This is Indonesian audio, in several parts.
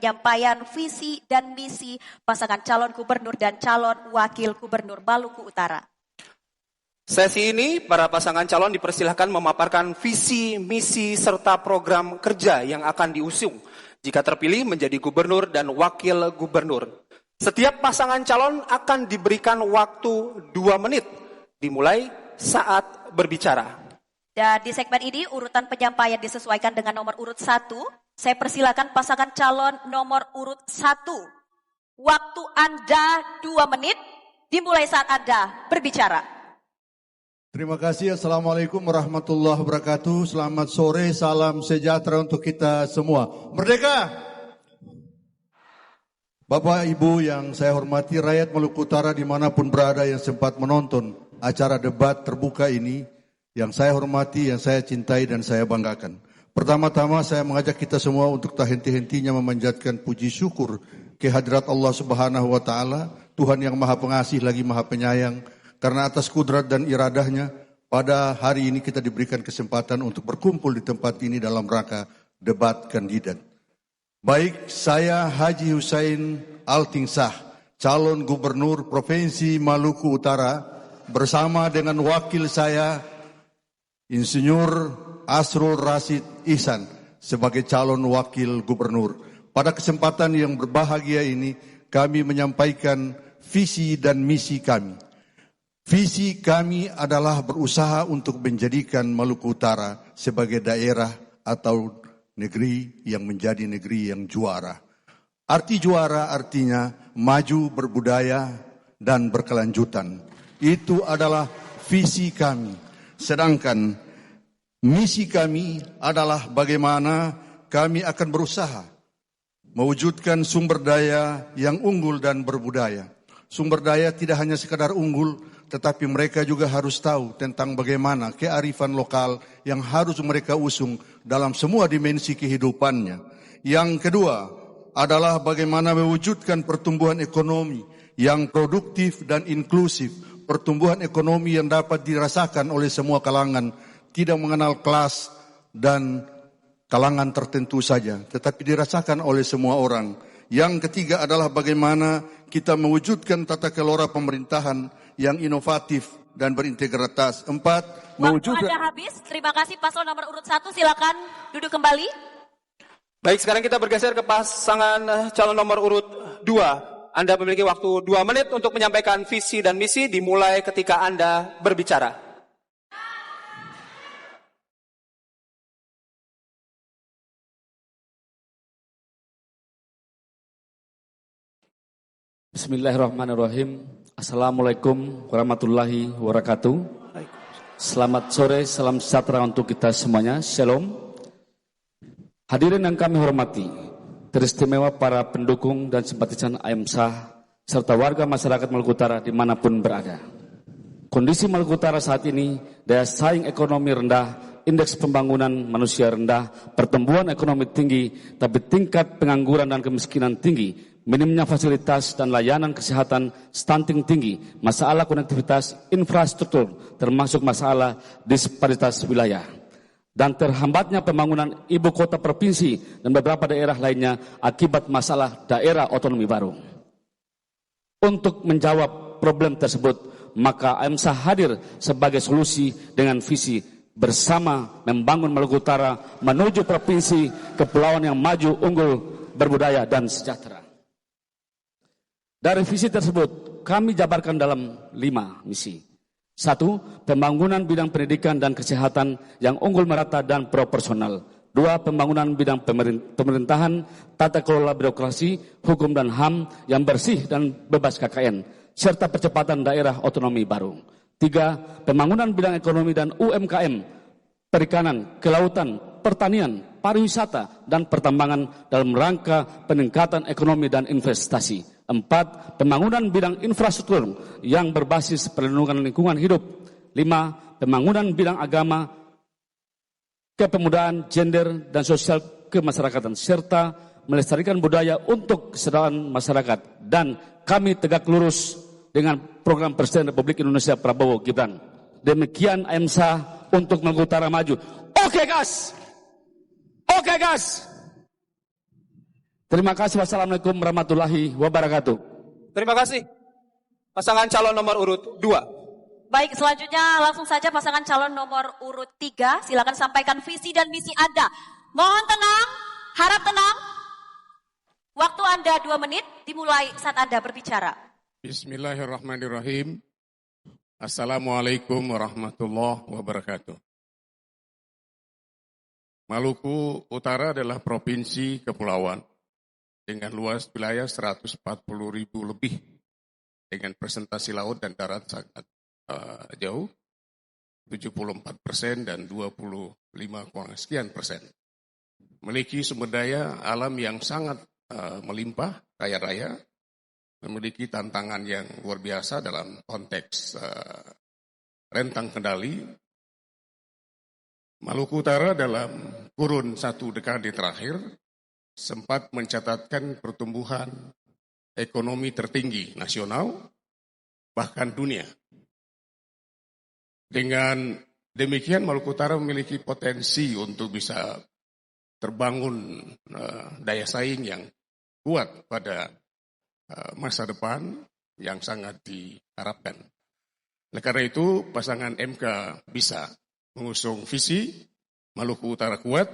penyampaian visi dan misi pasangan calon gubernur dan calon wakil gubernur Maluku Utara. Sesi ini, para pasangan calon dipersilahkan memaparkan visi, misi, serta program kerja yang akan diusung jika terpilih menjadi gubernur dan wakil gubernur. Setiap pasangan calon akan diberikan waktu 2 menit, dimulai saat berbicara. Dan di segmen ini, urutan penyampaian disesuaikan dengan nomor urut 1. Saya persilakan pasangan calon nomor urut 1. Waktu Anda 2 menit, dimulai saat Anda berbicara. Terima kasih. Assalamualaikum warahmatullahi wabarakatuh. Selamat sore, salam sejahtera untuk kita semua. Merdeka! Bapak Ibu yang saya hormati, rakyat Maluku Utara dimanapun berada yang sempat menonton acara debat terbuka ini, yang saya hormati, yang saya cintai dan saya banggakan. Pertama-tama saya mengajak kita semua untuk tak henti-hentinya memanjatkan puji syukur kehadirat Allah Subhanahu wa Ta'ala, Tuhan yang Maha Pengasih lagi Maha Penyayang. Karena atas kudrat dan iradahnya, pada hari ini kita diberikan kesempatan untuk berkumpul di tempat ini dalam rangka debat kandidat. Baik, saya Haji Hussein Altingsah, calon gubernur Provinsi Maluku Utara, bersama dengan wakil saya, Insinyur Asrul Rasyid Ihsan, sebagai calon wakil gubernur. Pada kesempatan yang berbahagia ini, kami menyampaikan visi dan misi kami. Visi kami adalah berusaha untuk menjadikan Maluku Utara sebagai daerah atau negeri yang menjadi negeri yang juara. Arti juara artinya maju, berbudaya, dan berkelanjutan. Itu adalah visi kami. Sedangkan misi kami adalah bagaimana kami akan berusaha mewujudkan sumber daya yang unggul dan berbudaya. Sumber daya tidak hanya sekadar unggul, tetapi mereka juga harus tahu tentang bagaimana kearifan lokal yang harus mereka usung dalam semua dimensi kehidupannya. Yang kedua adalah bagaimana mewujudkan pertumbuhan ekonomi yang produktif dan inklusif. Pertumbuhan ekonomi yang dapat dirasakan oleh semua kalangan, tidak mengenal kelas dan kalangan tertentu saja, tetapi dirasakan oleh semua orang. Yang ketiga adalah bagaimana kita mewujudkan tata kelola pemerintahan yang inovatif dan berintegritas. 4, waktu Anda habis. Terima kasih paslon nomor urut 1. Silakan duduk kembali. Baik, sekarang kita bergeser ke pasangan calon nomor urut 2. Anda memiliki waktu 2 menit untuk menyampaikan visi dan misi, dimulai ketika Anda berbicara. Bismillahirrahmanirrahim. Assalamualaikum warahmatullahi wabarakatuh. Selamat sore, salam sejahtera untuk kita semuanya. Shalom. Hadirin yang kami hormati, teristimewa para pendukung dan simpatisan AMSA serta warga masyarakat Maluku Utara dimanapun berada. Kondisi Maluku Utara saat ini, daya saing ekonomi rendah, indeks pembangunan manusia rendah, pertumbuhan ekonomi tinggi, tapi tingkat pengangguran dan kemiskinan tinggi, minimnya fasilitas dan layanan kesehatan, stunting tinggi, masalah konektivitas infrastruktur, termasuk masalah disparitas wilayah, dan terhambatnya pembangunan ibu kota provinsi dan beberapa daerah lainnya akibat masalah daerah otonomi baru. Untuk menjawab problem tersebut, maka AMSA hadir sebagai solusi dengan visi bersama membangun Maluku Utara menuju provinsi kepulauan yang maju, unggul, berbudaya, dan sejahtera. Dari visi tersebut, kami jabarkan dalam 5 misi. 1. Pembangunan bidang pendidikan dan kesehatan yang unggul, merata, dan proporsional. 2. Pembangunan bidang pemerintahan, tata kelola birokrasi, hukum dan HAM yang bersih dan bebas KKN, serta percepatan daerah otonomi baru. 3. Pembangunan bidang ekonomi dan UMKM, perikanan, kelautan, pertanian, pariwisata, dan pertambangan dalam rangka peningkatan ekonomi dan investasi. 4. Pembangunan bidang infrastruktur yang berbasis perlindungan lingkungan hidup. 5. Pembangunan bidang agama, kepemudaan, gender, dan sosial kemasyarakatan, serta melestarikan budaya untuk kesejahteraan masyarakat. Dan kami tegak lurus dengan program Presiden Republik Indonesia Prabowo Gibran. Demikian AMSA untuk Maluku Utara maju. Oke gas! Oke gas! Terima kasih. Wassalamualaikum warahmatullahi wabarakatuh. Terima kasih. Pasangan calon nomor urut 2. Baik, selanjutnya langsung saja pasangan calon nomor urut 3. Silakan sampaikan visi dan misi Anda. Mohon tenang, harap tenang. Waktu Anda 2 menit dimulai saat Anda berbicara. Bismillahirrahmanirrahim. Assalamualaikum warahmatullahi wabarakatuh. Maluku Utara adalah provinsi kepulauan dengan luas wilayah 140.000 lebih dengan presentasi laut dan darat sangat jauh, 74% dan 25,sekian%. Memiliki sumber daya alam yang sangat melimpah, kaya raya, memiliki tantangan yang luar biasa dalam konteks rentang kendali. Maluku Utara dalam kurun 1 dekade terakhir sempat mencatatkan pertumbuhan ekonomi tertinggi nasional, bahkan dunia. Dengan demikian Maluku Utara memiliki potensi untuk bisa terbangun daya saing yang kuat pada masa depan yang sangat diharapkan. Oleh karena itu, pasangan MK bisa mengusung visi Maluku Utara kuat,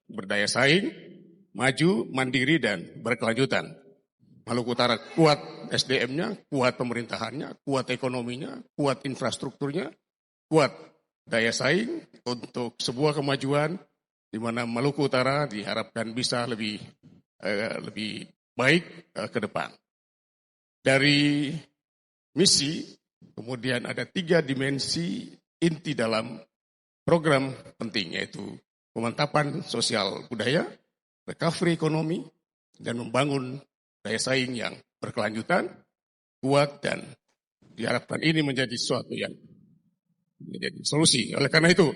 berdaya saing, maju, mandiri, dan berkelanjutan. Maluku Utara kuat SDM-nya, kuat pemerintahannya, kuat ekonominya, kuat infrastrukturnya, kuat daya saing untuk sebuah kemajuan di mana Maluku Utara diharapkan bisa lebih baik ke depan. Dari misi, kemudian ada 3 dimensi inti dalam program penting, yaitu pemantapan sosial budaya, recovery ekonomi, dan membangun daya saing yang berkelanjutan, kuat, dan diharapkan ini menjadi sesuatu yang menjadi solusi. Oleh karena itu,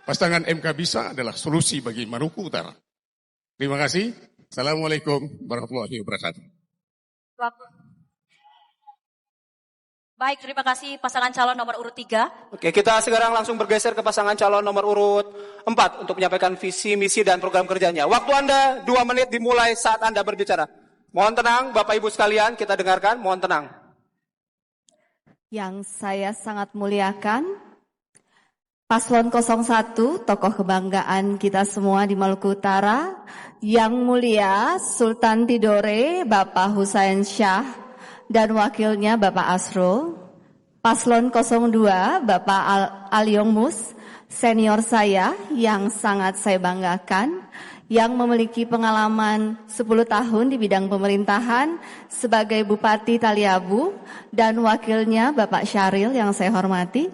pasangan MK bisa adalah solusi bagi Maluku Utara. Terima kasih. Assalamualaikum warahmatullahi wabarakatuh. Baik, terima kasih pasangan calon nomor urut 3. Oke, kita sekarang langsung bergeser ke pasangan calon nomor urut 4 untuk menyampaikan visi, misi, dan program kerjanya. Waktu Anda 2 menit dimulai saat Anda berbicara. Mohon tenang, Bapak Ibu sekalian, kita dengarkan, mohon tenang. Yang saya sangat muliakan, Paslon 01, tokoh kebanggaan kita semua di Maluku Utara, Yang Mulia Sultan Tidore, Bapak Husain Syah, dan wakilnya Bapak Asro. Paslon 02, Bapak Aliong Mus, senior saya yang sangat saya banggakan, yang memiliki pengalaman 10 tahun di bidang pemerintahan sebagai Bupati Taliabu, dan wakilnya Bapak Syaril yang saya hormati.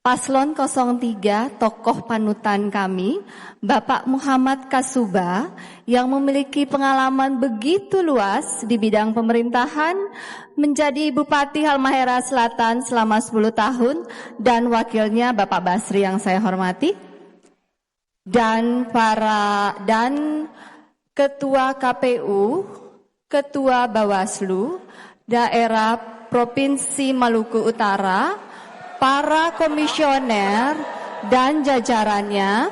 Paslon 03, tokoh panutan kami, Bapak Muhammad Kasuba, yang memiliki pengalaman begitu luas di bidang pemerintahan, menjadi Bupati Halmahera Selatan selama 10 tahun, dan wakilnya Bapak Basri yang saya hormati. Dan Ketua KPU, Ketua Bawaslu, Daerah Provinsi Maluku Utara, para komisioner dan jajarannya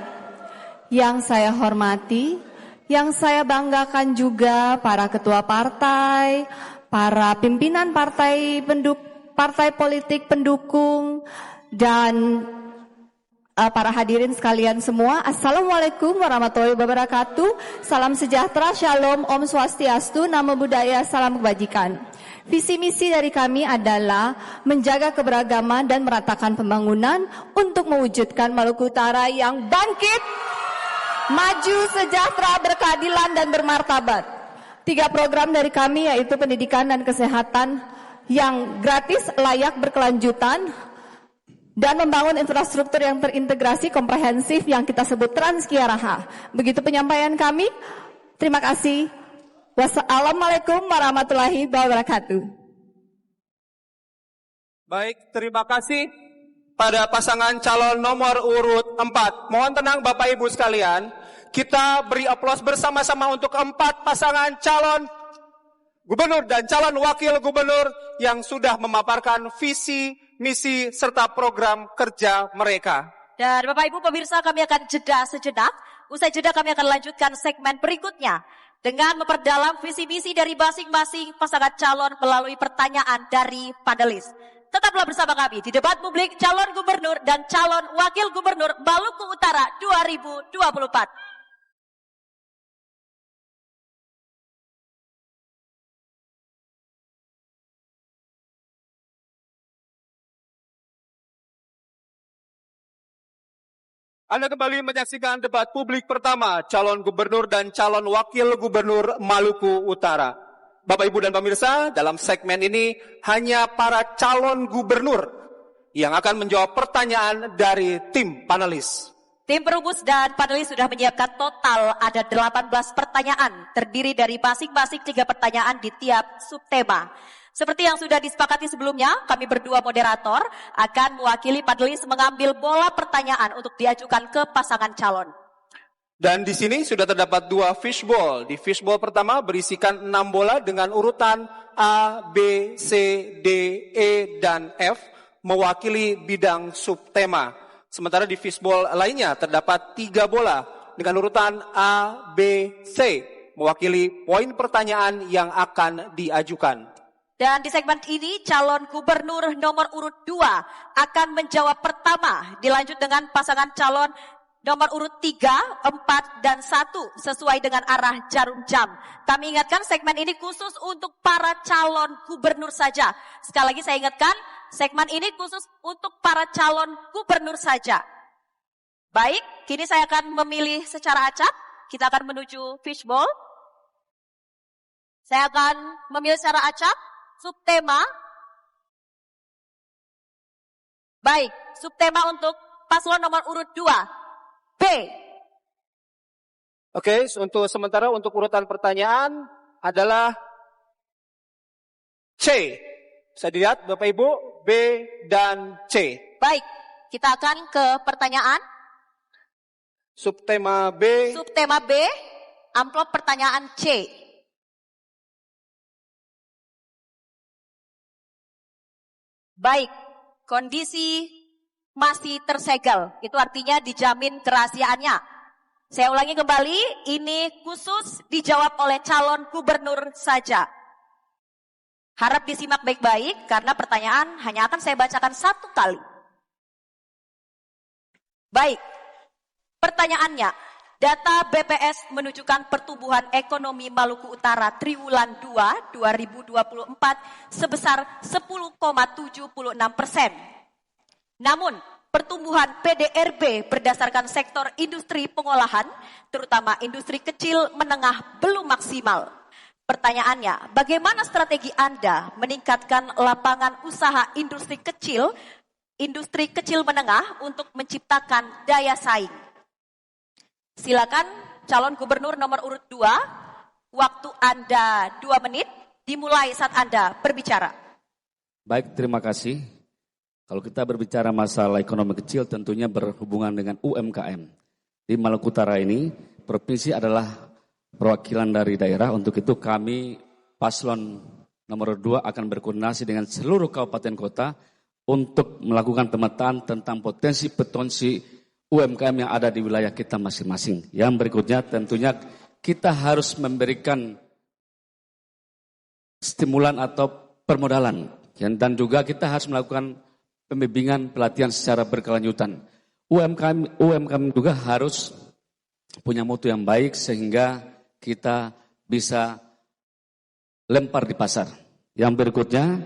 yang saya hormati, yang saya banggakan juga para ketua partai, para pimpinan partai politik pendukung, dan para hadirin sekalian semua. Assalamualaikum warahmatullahi wabarakatuh. Salam sejahtera, shalom, om swastiastu, namo buddhaya, salam kebajikan. Visi misi dari kami adalah menjaga keberagaman dan meratakan pembangunan untuk mewujudkan Maluku Utara yang bangkit, maju, sejahtera, berkeadilan, dan bermartabat. 3 program dari kami yaitu pendidikan dan kesehatan yang gratis, layak, berkelanjutan, dan membangun infrastruktur yang terintegrasi komprehensif yang kita sebut Transkiaraha. Begitu penyampaian kami. Terima kasih. Wassalamualaikum warahmatullahi wabarakatuh. Baik, terima kasih pada pasangan calon nomor urut 4. Mohon tenang Bapak Ibu sekalian, kita beri aplaus bersama-sama untuk 4 pasangan calon gubernur dan calon wakil gubernur yang sudah memaparkan visi, misi, serta program kerja mereka. Dan Bapak Ibu pemirsa, kami akan jeda sejenak. Usai jeda kami akan lanjutkan segmen berikutnya. dengan memperdalam visi misi dari masing-masing pasangan calon melalui pertanyaan dari panelis. Tetaplah bersama kami di debat publik calon gubernur dan calon wakil gubernur Maluku Utara 2024. Anda kembali menyaksikan debat publik pertama calon gubernur dan calon wakil gubernur Maluku Utara. Bapak, Ibu, dan pemirsa, dalam segmen ini hanya para calon gubernur yang akan menjawab pertanyaan dari tim panelis. Tim perumus dan panelis sudah menyiapkan total ada 18 pertanyaan, terdiri dari masing-masing 3 pertanyaan di tiap subtema. Seperti yang sudah disepakati sebelumnya, kami berdua moderator akan mewakili panelis mengambil bola pertanyaan untuk diajukan ke pasangan calon. Dan di sini sudah terdapat 2 fishbowl. Di fishbowl pertama berisikan 6 bola dengan urutan A, B, C, D, E, dan F mewakili bidang subtema. Sementara di fishbowl lainnya terdapat 3 bola dengan urutan A, B, C mewakili poin pertanyaan yang akan diajukan. Dan di segmen ini calon gubernur nomor urut 2 akan menjawab pertama, dilanjut dengan pasangan calon nomor urut 3, 4, dan 1 sesuai dengan arah jarum jam. Kami ingatkan segmen ini khusus untuk para calon gubernur saja. Sekali lagi saya ingatkan, segmen ini khusus untuk para calon gubernur saja. Baik, kini saya akan memilih secara acak. Kita akan menuju fishbowl. Saya akan memilih secara acak. Subtema. Baik, subtema untuk paslon nomor urut 2. B. Oke, untuk sementara untuk urutan pertanyaan adalah C. Bisa dilihat Bapak Ibu, B dan C. Baik, kita akan ke pertanyaan. Subtema B. Subtema B, amplop pertanyaan C. Baik, kondisi masih tersegel, itu artinya dijamin kerahasiaannya. Saya ulangi kembali, ini khusus dijawab oleh calon gubernur saja. Harap disimak baik-baik karena pertanyaan hanya akan saya bacakan 1 kali. Baik, pertanyaannya. Data BPS menunjukkan pertumbuhan ekonomi Maluku Utara triwulan 2 2024 sebesar 10,76%. Namun, pertumbuhan PDRB berdasarkan sektor industri pengolahan, terutama industri kecil menengah, belum maksimal. Pertanyaannya, bagaimana strategi Anda meningkatkan lapangan usaha industri kecil menengah untuk menciptakan daya saing? Silakan calon gubernur nomor urut 2, waktu Anda 2 menit, dimulai saat Anda berbicara. Baik, terima kasih. Kalau kita berbicara masalah ekonomi kecil tentunya berhubungan dengan UMKM. Di Maluku Utara ini, provinsi adalah perwakilan dari daerah. Untuk itu kami paslon nomor 2 akan berkoordinasi dengan seluruh kabupaten kota untuk melakukan pemetaan tentang potensi UMKM yang ada di wilayah kita masing-masing. Yang berikutnya tentunya kita harus memberikan stimulan atau permodalan. Dan juga kita harus melakukan pembimbingan pelatihan secara berkelanjutan. UMKM juga harus punya mutu yang baik sehingga kita bisa lempar di pasar. Yang berikutnya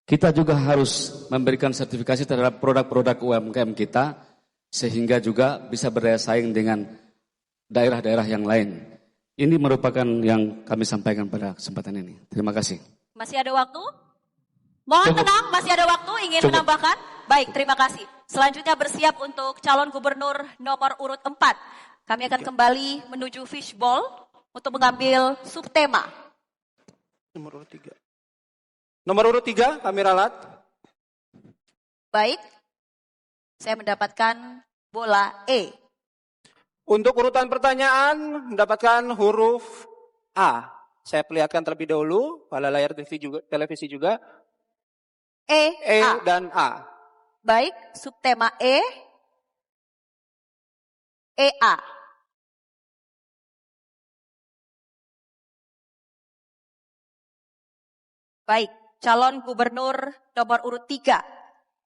kita juga harus memberikan sertifikasi terhadap produk-produk UMKM kita sehingga juga bisa berdaya saing dengan daerah-daerah yang lain. Ini merupakan yang kami sampaikan pada kesempatan ini. Terima kasih. Masih ada waktu? Mohon tenang, masih ada waktu, ingin menambahkan? Baik, terima kasih. Selanjutnya bersiap untuk calon gubernur nomor urut 4. Kami akan kembali menuju fishbowl untuk mengambil subtema. Nomor urut 3. Nomor urut 3, kami ralat. Baik. Saya mendapatkan bola E. Untuk urutan pertanyaan mendapatkan huruf A. Saya perlihatkan terlebih dahulu pada layar televisi juga. E A. Dan A. Baik, subtema E A. Baik, calon gubernur nomor urut 3.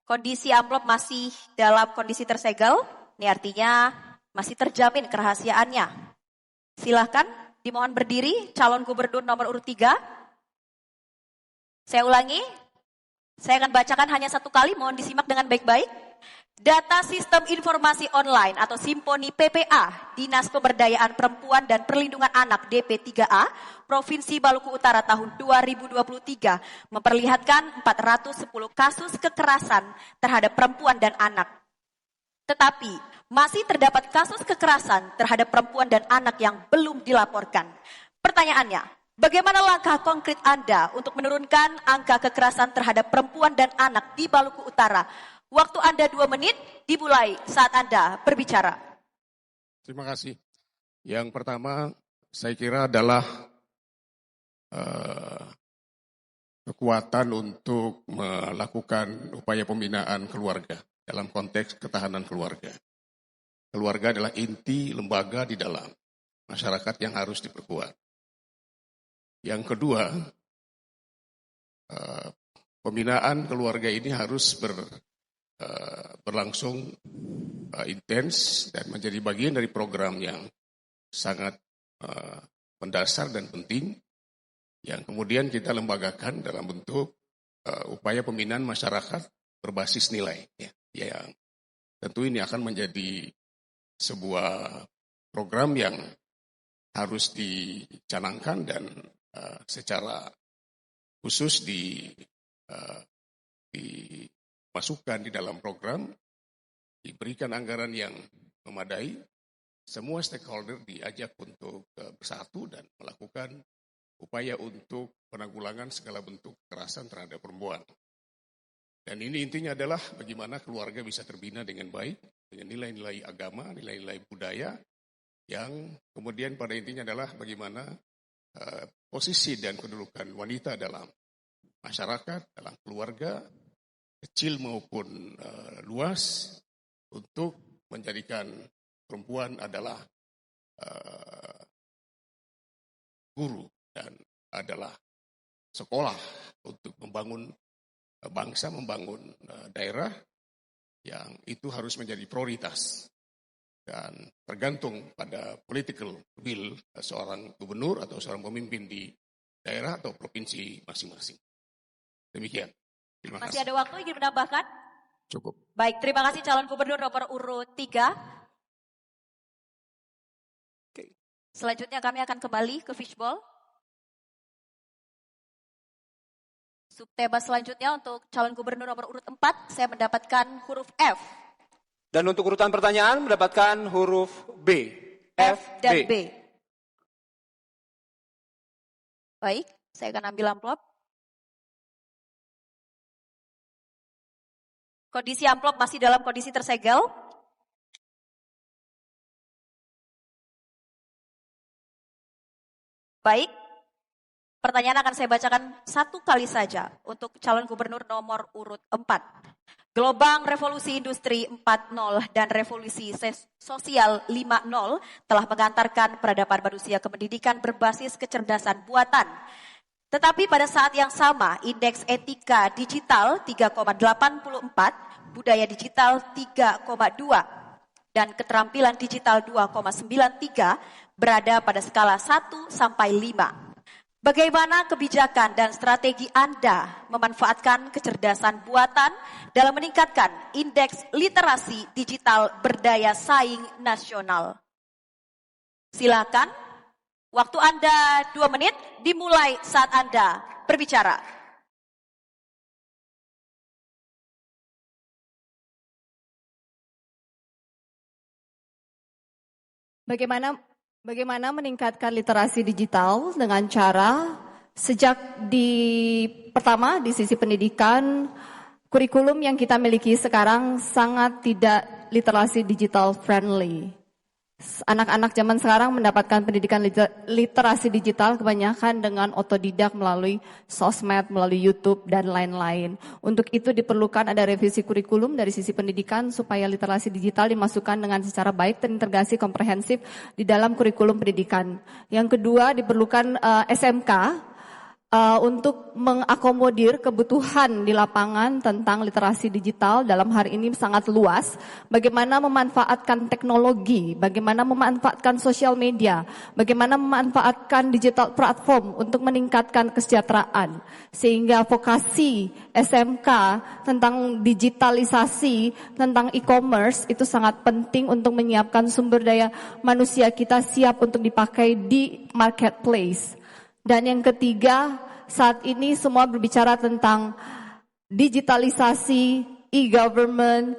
Kondisi amplop masih dalam kondisi tersegel. Ini artinya masih terjamin kerahasiaannya. Silahkan dimohon berdiri calon gubernur nomor urut 3. Saya ulangi, saya akan bacakan hanya satu kali, mohon disimak dengan baik-baik. Data Sistem Informasi Online atau Simponi PPA, Dinas Pemberdayaan Perempuan dan Perlindungan Anak DP3A, Provinsi Maluku Utara tahun 2023 memperlihatkan 410 kasus kekerasan terhadap perempuan dan anak. Tetapi masih terdapat kasus kekerasan terhadap perempuan dan anak yang belum dilaporkan. Pertanyaannya, bagaimana langkah konkret Anda untuk menurunkan angka kekerasan terhadap perempuan dan anak di Maluku Utara? Waktu Anda 2 menit dimulai saat Anda berbicara. Terima kasih. Yang pertama saya kira adalah kekuatan untuk melakukan upaya pembinaan keluarga dalam konteks ketahanan keluarga. Keluarga adalah inti lembaga di dalam masyarakat yang harus diperkuat. Yang kedua, pembinaan keluarga ini harus berlangsung intens dan menjadi bagian dari program yang sangat mendasar dan penting yang kemudian kita lembagakan dalam bentuk upaya pembinaan masyarakat berbasis nilai ya, yang tentu ini akan menjadi sebuah program yang harus dicanangkan dan secara khusus dimasukkan di dalam program, diberikan anggaran yang memadai, semua stakeholder diajak untuk bersatu dan melakukan upaya untuk penanggulangan segala bentuk kekerasan terhadap perempuan. Dan ini intinya adalah bagaimana keluarga bisa terbina dengan baik, dengan nilai-nilai agama, nilai-nilai budaya, yang kemudian pada intinya adalah bagaimana posisi dan kedudukan wanita dalam masyarakat, dalam keluarga, kecil maupun luas, untuk menjadikan perempuan adalah guru dan adalah sekolah untuk membangun bangsa, membangun daerah, yang itu harus menjadi prioritas. Dan tergantung pada political will seorang gubernur atau seorang pemimpin di daerah atau provinsi masing-masing. Demikian. Terima kasih. Masih ada waktu ingin menambahkan? Cukup. Baik, terima kasih calon gubernur nomor urut 3. Selanjutnya kami akan kembali ke fishbowl. Subtema selanjutnya untuk calon gubernur nomor urut 4, saya mendapatkan huruf F. Dan untuk urutan pertanyaan mendapatkan huruf B. F dan B. Baik, saya akan ambil amplop. Kondisi amplop masih dalam kondisi tersegel. Baik, pertanyaan akan saya bacakan satu kali saja untuk calon gubernur nomor urut 4. Gelombang revolusi industri 4.0 dan revolusi sosial 5.0 telah mengantarkan peradaban manusia ke pendidikan berbasis kecerdasan buatan. Tetapi pada saat yang sama, indeks etika digital 3,84, budaya digital 3,2, dan keterampilan digital 2,93 berada pada skala 1 sampai 5. Bagaimana kebijakan dan strategi Anda memanfaatkan kecerdasan buatan dalam meningkatkan indeks literasi digital berdaya saing nasional? Silakan, waktu Anda 2 menit dimulai saat Anda berbicara. Bagaimana meningkatkan literasi digital dengan cara sejak pertama di sisi pendidikan, kurikulum yang kita miliki sekarang sangat tidak literasi digital friendly. Anak-anak zaman sekarang mendapatkan pendidikan literasi digital kebanyakan dengan otodidak melalui sosmed, melalui YouTube, dan lain-lain. Untuk itu diperlukan ada revisi kurikulum dari sisi pendidikan supaya literasi digital dimasukkan dengan secara baik dan integrasi komprehensif di dalam kurikulum pendidikan. Yang kedua diperlukan SMK untuk mengakomodir kebutuhan di lapangan tentang literasi digital dalam hari ini sangat luas. Bagaimana memanfaatkan teknologi, bagaimana memanfaatkan sosial media, bagaimana memanfaatkan digital platform untuk meningkatkan kesejahteraan. Sehingga vokasi SMK tentang digitalisasi, tentang e-commerce itu sangat penting untuk menyiapkan sumber daya manusia kita siap untuk dipakai di marketplace. Dan yang ketiga, saat ini semua berbicara tentang digitalisasi, e-government,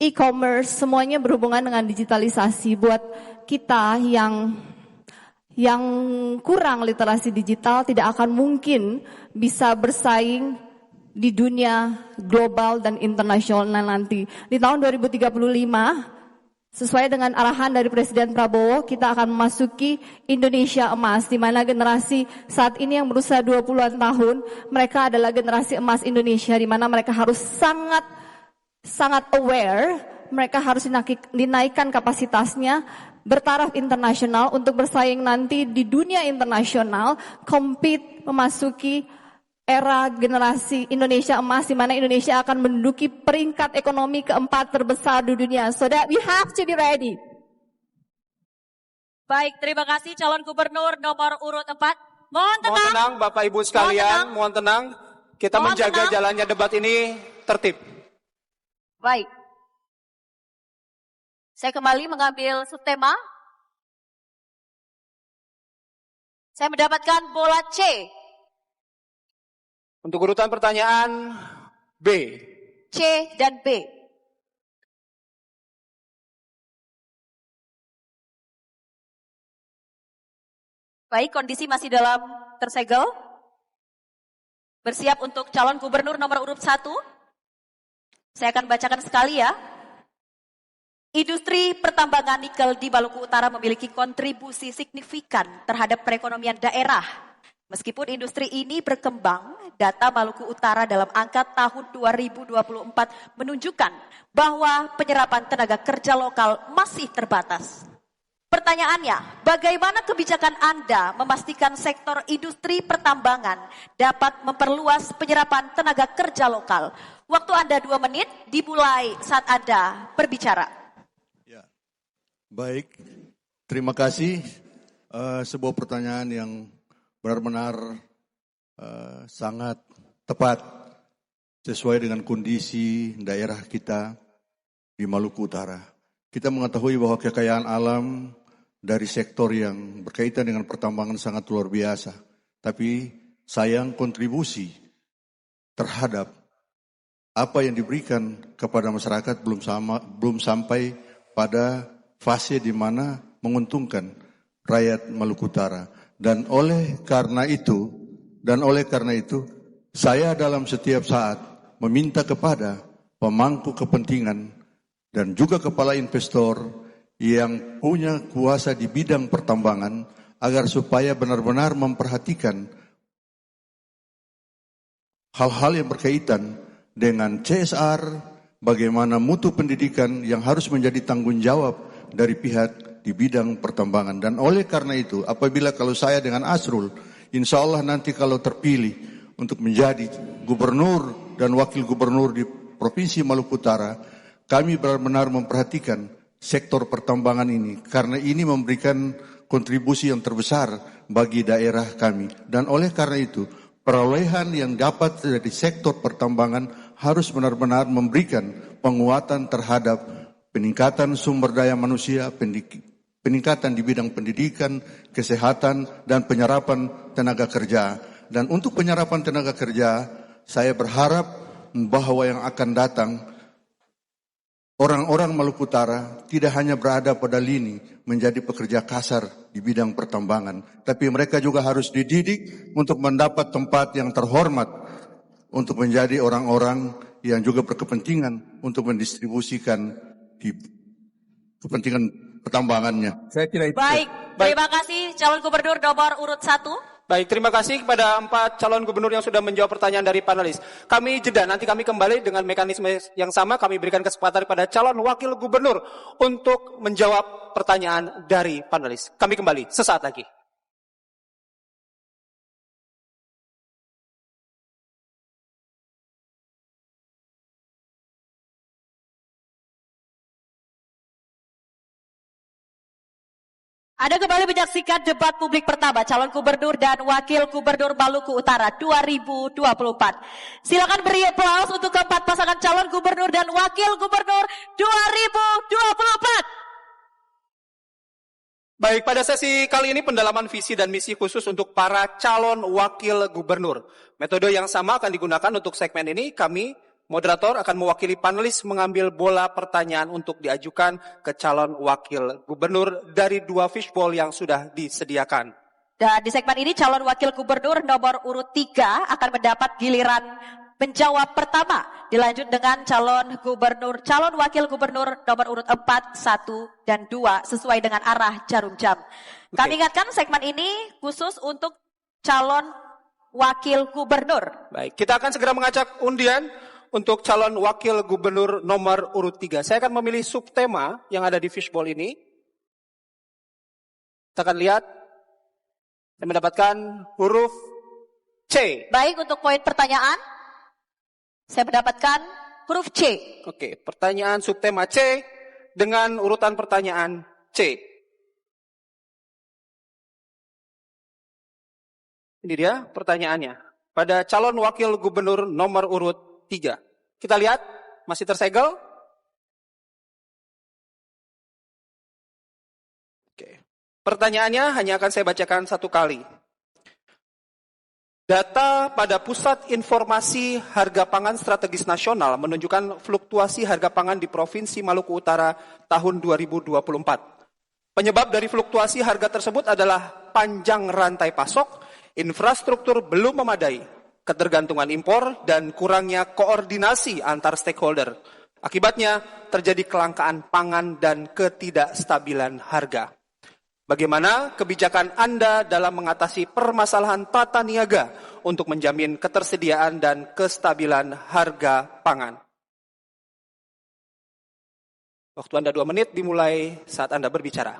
e-commerce, semuanya berhubungan dengan digitalisasi. Buat kita yang kurang literasi digital tidak akan mungkin bisa bersaing di dunia global dan internasional nanti. Di tahun 2035, sesuai dengan arahan dari Presiden Prabowo, kita akan memasuki Indonesia emas, di mana generasi saat ini yang berusia 20-an tahun, mereka adalah generasi emas Indonesia, di mana mereka harus sangat aware, mereka harus dinaikkan kapasitasnya, bertaraf internasional untuk bersaing nanti di dunia internasional, compete memasuki era generasi Indonesia emas, di mana Indonesia akan menduduki peringkat ekonomi keempat terbesar di dunia. So that we have to be ready. Baik, terima kasih calon gubernur nomor urut 4. Mohon tenang. Mohon tenang Bapak Ibu sekalian, mohon tenang. Kita Mohon menjaga tenang. jalannya debat ini tertib. Baik. Saya kembali mengambil subtema. Saya mendapatkan bola C. Untuk urutan pertanyaan B. C dan B. Baik, kondisi masih dalam tersegel. Bersiap untuk calon gubernur nomor urut 1. Saya akan bacakan sekali ya. Industri pertambangan nikel di Maluku Utara memiliki kontribusi signifikan terhadap perekonomian daerah. Meskipun industri ini berkembang, data Maluku Utara dalam angka tahun 2024 menunjukkan bahwa penyerapan tenaga kerja lokal masih terbatas. Pertanyaannya, bagaimana kebijakan Anda memastikan sektor industri pertambangan dapat memperluas penyerapan tenaga kerja lokal? Waktu Anda 2 menit dimulai saat Anda berbicara. Ya. Baik, terima kasih. Sebuah pertanyaan yang benar-benar sangat tepat sesuai dengan kondisi daerah kita di Maluku Utara. Kita mengetahui bahwa kekayaan alam dari sektor yang berkaitan dengan pertambangan sangat luar biasa. Tapi sayang kontribusi terhadap apa yang diberikan kepada masyarakat belum sampai pada fase di mana menguntungkan rakyat Maluku Utara. Dan oleh karena itu, saya dalam setiap saat meminta kepada pemangku kepentingan dan juga kepala investor yang punya kuasa di bidang pertambangan agar supaya benar-benar memperhatikan hal-hal yang berkaitan dengan CSR, bagaimana mutu pendidikan yang harus menjadi tanggung jawab dari pihak di bidang pertambangan. Dan oleh karena itu, apabila kalau saya dengan Asrul, insya Allah nanti kalau terpilih untuk menjadi gubernur dan wakil gubernur di Provinsi Maluku Utara, kami benar-benar memperhatikan sektor pertambangan ini, karena ini memberikan kontribusi yang terbesar bagi daerah kami. Dan oleh karena itu, perolehan yang dapat dari sektor pertambangan harus benar-benar memberikan penguatan terhadap peningkatan sumber daya manusia, peningkatan di bidang pendidikan, kesehatan, dan penyerapan tenaga kerja. Dan untuk penyerapan tenaga kerja, saya berharap bahwa yang akan datang, orang-orang Maluku Utara tidak hanya berada pada lini menjadi pekerja kasar di bidang pertambangan, tapi mereka juga harus dididik untuk mendapat tempat yang terhormat, untuk menjadi orang-orang yang juga berkepentingan untuk mendistribusikan di kepentingan pertambangannya. Saya kira itu. Baik, terima kasih calon gubernur nomor urut 1. Baik, terima kasih kepada 4 calon gubernur yang sudah menjawab pertanyaan dari panelis. Kami jeda, nanti kami kembali dengan mekanisme yang sama. Kami berikan kesempatan kepada calon wakil gubernur untuk menjawab pertanyaan dari panelis. Kami kembali sesaat lagi. Anda kembali menyaksikan debat publik pertama calon gubernur dan wakil gubernur Maluku Utara 2024. Silakan beri aplaus untuk keempat pasangan calon gubernur dan wakil gubernur 2024. Baik, pada sesi kali ini pendalaman visi dan misi khusus untuk para calon wakil gubernur. Metode yang sama akan digunakan untuk segmen ini. Kami, moderator, akan mewakili panelis mengambil bola pertanyaan untuk diajukan ke calon wakil gubernur dari 2 fishbowl yang sudah disediakan. Dan di segmen ini calon wakil gubernur nomor urut 3 akan mendapat giliran menjawab pertama. Dilanjut dengan calon wakil gubernur nomor urut 4, 1, dan 2 sesuai dengan arah jarum jam. Kami ingatkan segmen ini khusus untuk calon wakil gubernur. Baik, kita akan segera mengacak undian untuk calon wakil gubernur nomor urut 3. Saya akan memilih subtema yang ada di fishbowl ini. Kita akan lihat. Saya mendapatkan huruf C. Baik, untuk poin pertanyaan, saya mendapatkan huruf C. Oke, pertanyaan subtema C dengan urutan pertanyaan C. Ini dia pertanyaannya. Pada calon wakil gubernur nomor urut 3. Kita lihat, masih tersegel. Oke. Pertanyaannya hanya akan saya bacakan satu kali. Data pada Pusat Informasi Harga Pangan Strategis Nasional menunjukkan fluktuasi harga pangan di Provinsi Maluku Utara tahun 2024. Penyebab dari fluktuasi harga tersebut adalah panjang rantai pasok, infrastruktur belum memadai, ketergantungan impor, dan kurangnya koordinasi antar stakeholder. Akibatnya terjadi kelangkaan pangan dan ketidakstabilan harga. Bagaimana kebijakan Anda dalam mengatasi permasalahan tata niaga untuk menjamin ketersediaan dan kestabilan harga pangan? Waktu Anda 2 menit dimulai saat Anda berbicara.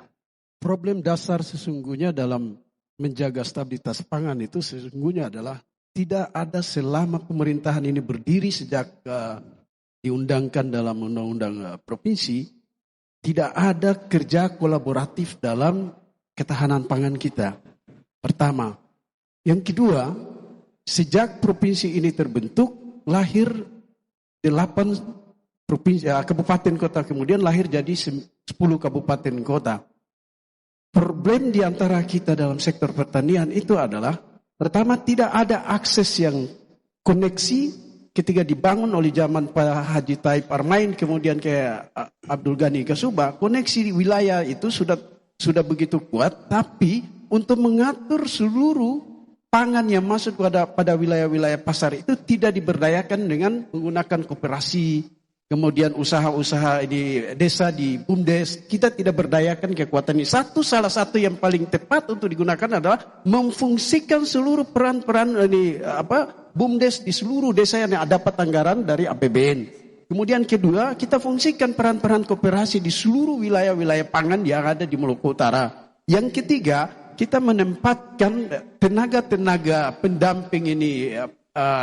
Problem dasar sesungguhnya dalam menjaga stabilitas pangan itu sesungguhnya adalah tidak ada selama pemerintahan ini berdiri sejak diundangkan dalam undang-undang provinsi, tidak ada kerja kolaboratif dalam ketahanan pangan kita. Pertama. Yang kedua, sejak provinsi ini terbentuk, lahir 8 kabupaten kota, kemudian lahir jadi 10 kabupaten kota. Problem di antara kita dalam sektor pertanian itu adalah, pertama, tidak ada akses yang koneksi ketika dibangun oleh zaman Pak Haji Taib Armain, kemudian ke Abdul Ghani Kasuba, koneksi di wilayah itu sudah begitu kuat, tapi untuk mengatur seluruh pangan yang masuk pada wilayah-wilayah pasar itu tidak diberdayakan dengan menggunakan koperasi, kemudian usaha-usaha di desa, di BUMDes, kita tidak berdayakan kekuatan ini. Salah satu yang paling tepat untuk digunakan adalah memfungsikan seluruh peran-peran BUMDes di seluruh desa yang dapat anggaran dari APBN. Kemudian kedua, kita fungsikan peran-peran koperasi di seluruh wilayah-wilayah pangan yang ada di Maluku Utara. Yang ketiga, kita menempatkan tenaga-tenaga pendamping ini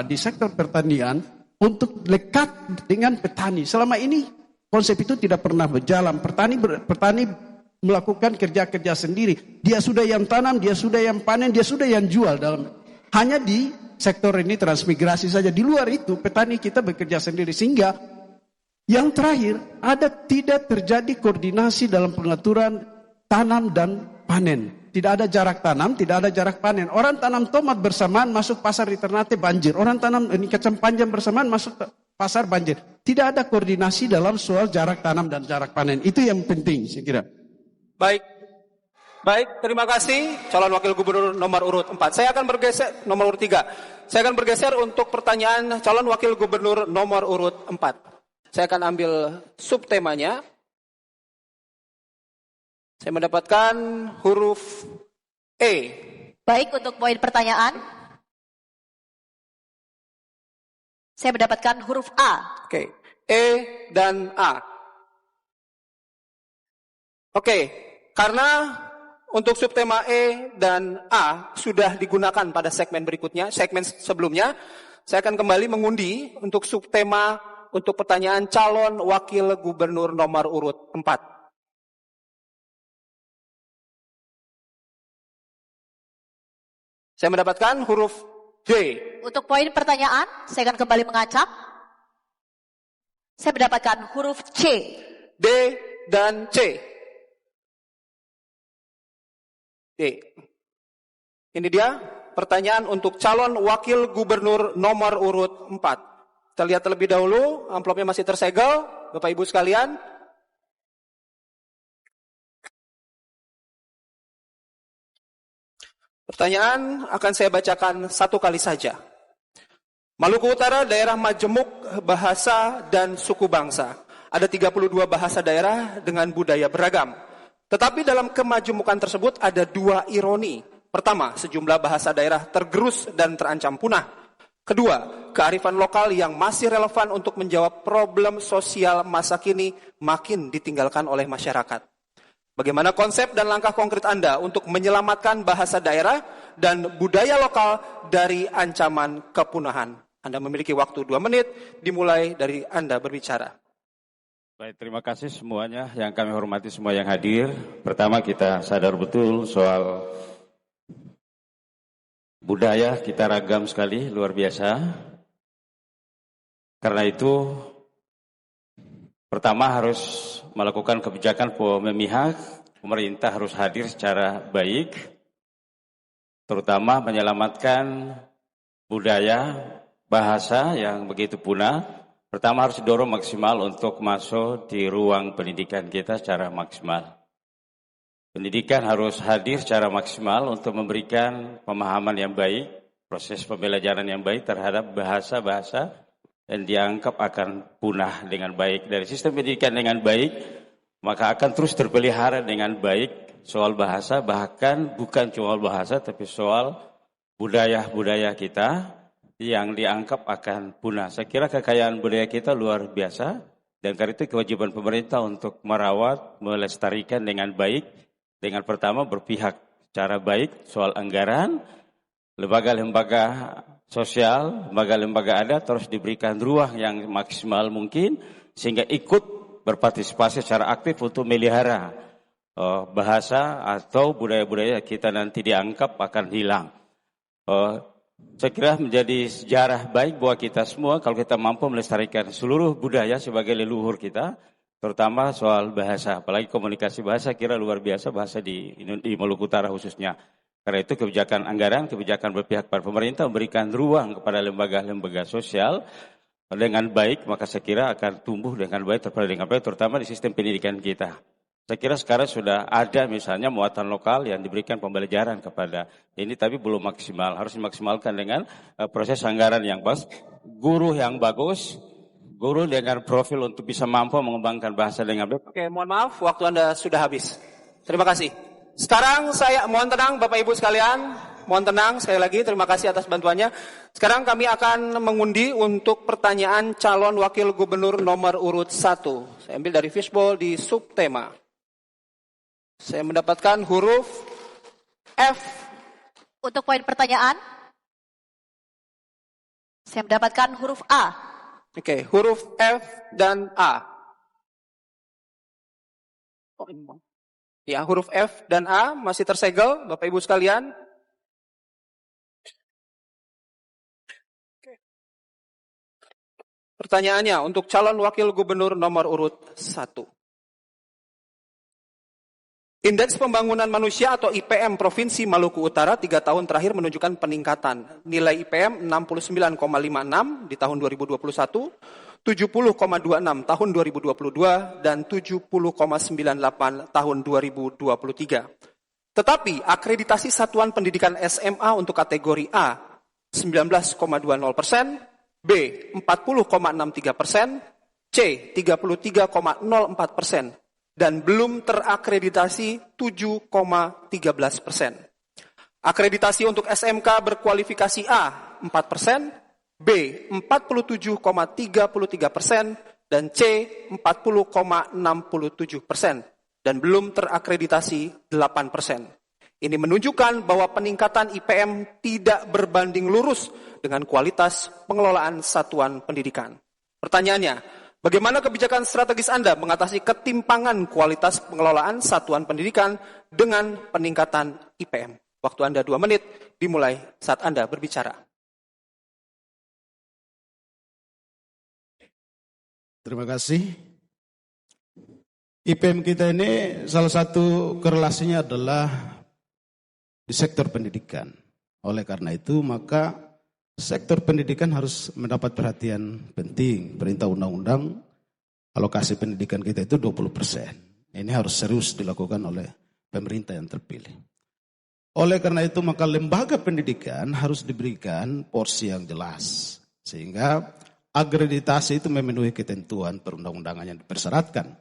di sektor pertanian untuk lekat dengan petani. Selama ini konsep itu tidak pernah berjalan. Petani melakukan kerja-kerja sendiri. Dia sudah yang tanam, dia sudah yang panen, dia sudah yang jual. Hanya di sektor ini transmigrasi saja. Di luar itu petani kita bekerja sendiri. Sehingga yang terakhir, tidak terjadi koordinasi dalam pengaturan tanam dan panen. Tidak ada jarak tanam, tidak ada jarak panen. Orang tanam tomat bersamaan masuk pasar di Ternate banjir. Orang tanam kacang panjang bersamaan masuk pasar banjir. Tidak ada koordinasi dalam soal jarak tanam dan jarak panen. Itu yang penting saya kira. Baik, terima kasih calon wakil gubernur nomor urut 4. Saya akan bergeser nomor urut 3. Saya akan bergeser untuk pertanyaan calon wakil gubernur nomor urut 4. Saya akan ambil subtemanya. Saya mendapatkan huruf E. Baik, untuk poin pertanyaan, saya mendapatkan huruf A. Oke, E dan A. Oke, karena untuk subtema E dan A sudah digunakan pada segmen berikutnya, segmen sebelumnya, saya akan kembali mengundi untuk subtema untuk pertanyaan calon wakil gubernur nomor urut 4. Saya mendapatkan huruf D. Untuk poin pertanyaan, saya akan kembali mengacak. Saya mendapatkan huruf C. D dan C. D. Ini dia pertanyaan untuk calon wakil gubernur nomor urut 4. Kita lihat terlebih dahulu, amplopnya masih tersegel, Bapak Ibu sekalian. Pertanyaan akan saya bacakan satu kali saja. Maluku Utara, daerah majemuk bahasa dan suku bangsa. Ada 32 bahasa daerah dengan budaya beragam. Tetapi dalam kemajemukan tersebut ada dua ironi. Pertama, sejumlah bahasa daerah tergerus dan terancam punah. Kedua, kearifan lokal yang masih relevan untuk menjawab problem sosial masa kini makin ditinggalkan oleh masyarakat. Bagaimana konsep dan langkah konkret Anda untuk menyelamatkan bahasa daerah dan budaya lokal dari ancaman kepunahan? Anda memiliki waktu 2 menit, dimulai dari Anda berbicara. Baik, terima kasih semuanya yang kami hormati semua yang hadir. Pertama, kita sadar betul soal budaya kita ragam sekali, luar biasa. Karena itu, pertama harus melakukan kebijakan memihak, pemerintah harus hadir secara baik, terutama menyelamatkan budaya, bahasa yang begitu punah. Pertama harus didorong maksimal untuk masuk di ruang pendidikan kita secara maksimal. Pendidikan harus hadir secara maksimal untuk memberikan pemahaman yang baik, proses pembelajaran yang baik terhadap bahasa-bahasa yang dianggap akan punah dengan baik. Dari sistem pendidikan dengan baik, maka akan terus terpelihara dengan baik soal bahasa, bahkan bukan cuma bahasa, tapi soal budaya-budaya kita yang dianggap akan punah. Saya kira kekayaan budaya kita luar biasa, dan karena itu kewajiban pemerintah untuk merawat, melestarikan dengan baik, dengan pertama berpihak secara baik soal anggaran, lembaga-lembaga sosial, lembaga-lembaga adat terus diberikan ruang yang maksimal mungkin sehingga ikut berpartisipasi secara aktif untuk melihara bahasa atau budaya-budaya kita nanti dianggap akan hilang. Saya kira menjadi sejarah baik buat kita semua kalau kita mampu melestarikan seluruh budaya sebagai leluhur kita, terutama soal bahasa, apalagi komunikasi bahasa, kira luar biasa bahasa di Maluku Utara khususnya. Karena itu kebijakan anggaran, kebijakan berpihak pada pemerintah memberikan ruang kepada lembaga-lembaga sosial dengan baik, maka saya kira akan tumbuh dengan baik, terutama di sistem pendidikan kita. Saya kira sekarang sudah ada misalnya muatan lokal yang diberikan pembelajaran kepada ini, tapi belum maksimal. Harus dimaksimalkan dengan proses anggaran yang bagus, guru yang bagus, guru dengan profil untuk bisa mampu mengembangkan bahasa dengan baik. Oke, mohon maaf, waktu Anda sudah habis. Terima kasih. Sekarang saya mohon tenang Bapak Ibu sekalian, mohon tenang sekali lagi, terima kasih atas bantuannya. Sekarang kami akan mengundi untuk pertanyaan calon wakil gubernur nomor urut 1. Saya ambil dari fishbowl di subtema. Saya mendapatkan huruf F. Untuk poin pertanyaan, saya mendapatkan huruf A. Oke, huruf F dan A. Ya, huruf F dan A masih tersegel, Bapak Ibu sekalian. Pertanyaannya untuk calon wakil gubernur nomor urut 1. Indeks Pembangunan Manusia atau IPM Provinsi Maluku Utara 3 tahun terakhir menunjukkan peningkatan. Nilai IPM 69,56 di tahun 2021, 70,26 tahun 2022, dan 70,98 tahun 2023. Tetapi akreditasi Satuan Pendidikan SMA untuk kategori A 19,20%, B 40,63%, C 33,04%, dan belum terakreditasi 7,13%. Akreditasi untuk SMK berkualifikasi A 4%, B 47,33%, dan C 40,67%, dan belum terakreditasi 8%. Ini menunjukkan bahwa peningkatan IPM tidak berbanding lurus dengan kualitas pengelolaan satuan pendidikan. Pertanyaannya, bagaimana kebijakan strategis Anda mengatasi ketimpangan kualitas pengelolaan satuan pendidikan dengan peningkatan IPM? Waktu Anda 2 menit, dimulai saat Anda berbicara. Terima kasih. IPM kita ini salah satu korelasinya adalah di sektor pendidikan. Oleh karena itu maka sektor pendidikan harus mendapat perhatian penting. Perintah undang-undang alokasi pendidikan kita itu 20%. Ini harus serius dilakukan oleh pemerintah yang terpilih. Oleh karena itu maka lembaga pendidikan harus diberikan porsi yang jelas. Sehingga akreditasi itu memenuhi ketentuan perundang-undangan yang dipersyaratkan.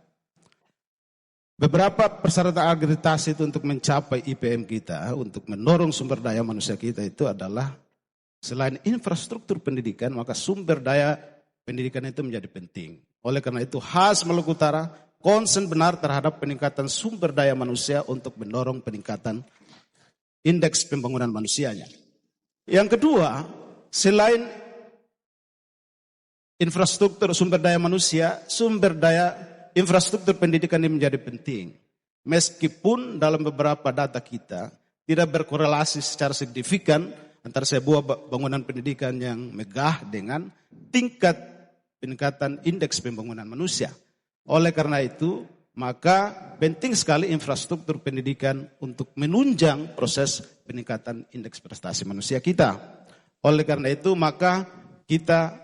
Beberapa persyaratan akreditasi itu untuk mencapai IPM kita, untuk mendorong sumber daya manusia kita itu adalah selain infrastruktur pendidikan, maka sumber daya pendidikan itu menjadi penting. Oleh karena itu khas Maluku Utara konsen benar terhadap peningkatan sumber daya manusia untuk mendorong peningkatan indeks pembangunan manusianya. Yang kedua, selain infrastruktur sumber daya manusia, sumber daya infrastruktur pendidikan ini menjadi penting. Meskipun dalam beberapa data kita tidak berkorelasi secara signifikan antara sebuah bangunan pendidikan yang megah dengan tingkat peningkatan indeks pembangunan manusia. Oleh karena itu, maka penting sekali infrastruktur pendidikan untuk menunjang proses peningkatan indeks prestasi manusia kita. Oleh karena itu, maka kita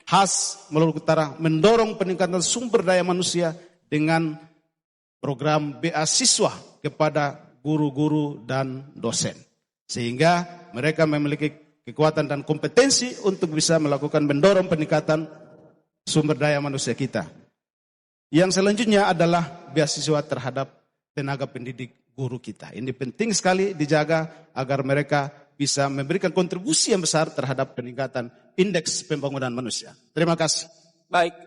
khas Maluku Utara mendorong peningkatan sumber daya manusia dengan program beasiswa kepada guru-guru dan dosen. Sehingga mereka memiliki kekuatan dan kompetensi untuk bisa melakukan mendorong peningkatan sumber daya manusia kita. Yang selanjutnya adalah beasiswa terhadap tenaga pendidik guru kita. Ini penting sekali dijaga agar mereka bisa memberikan kontribusi yang besar terhadap peningkatan indeks pembangunan manusia. Terima kasih. Baik,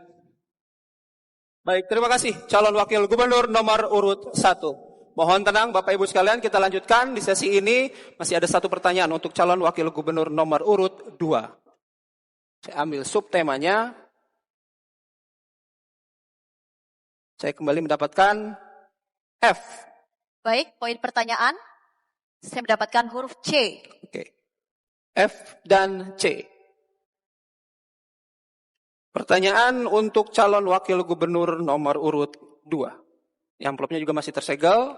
terima kasih calon wakil gubernur nomor urut 1. Mohon tenang Bapak Ibu sekalian, kita lanjutkan di sesi ini. Masih ada satu pertanyaan untuk calon wakil gubernur nomor urut 2. Saya ambil subtemanya. Saya kembali mendapatkan F. Baik, poin pertanyaan. Saya mendapatkan huruf C. Oke. F dan C. Pertanyaan untuk calon wakil gubernur nomor urut 2. Amplopnya juga masih tersegel.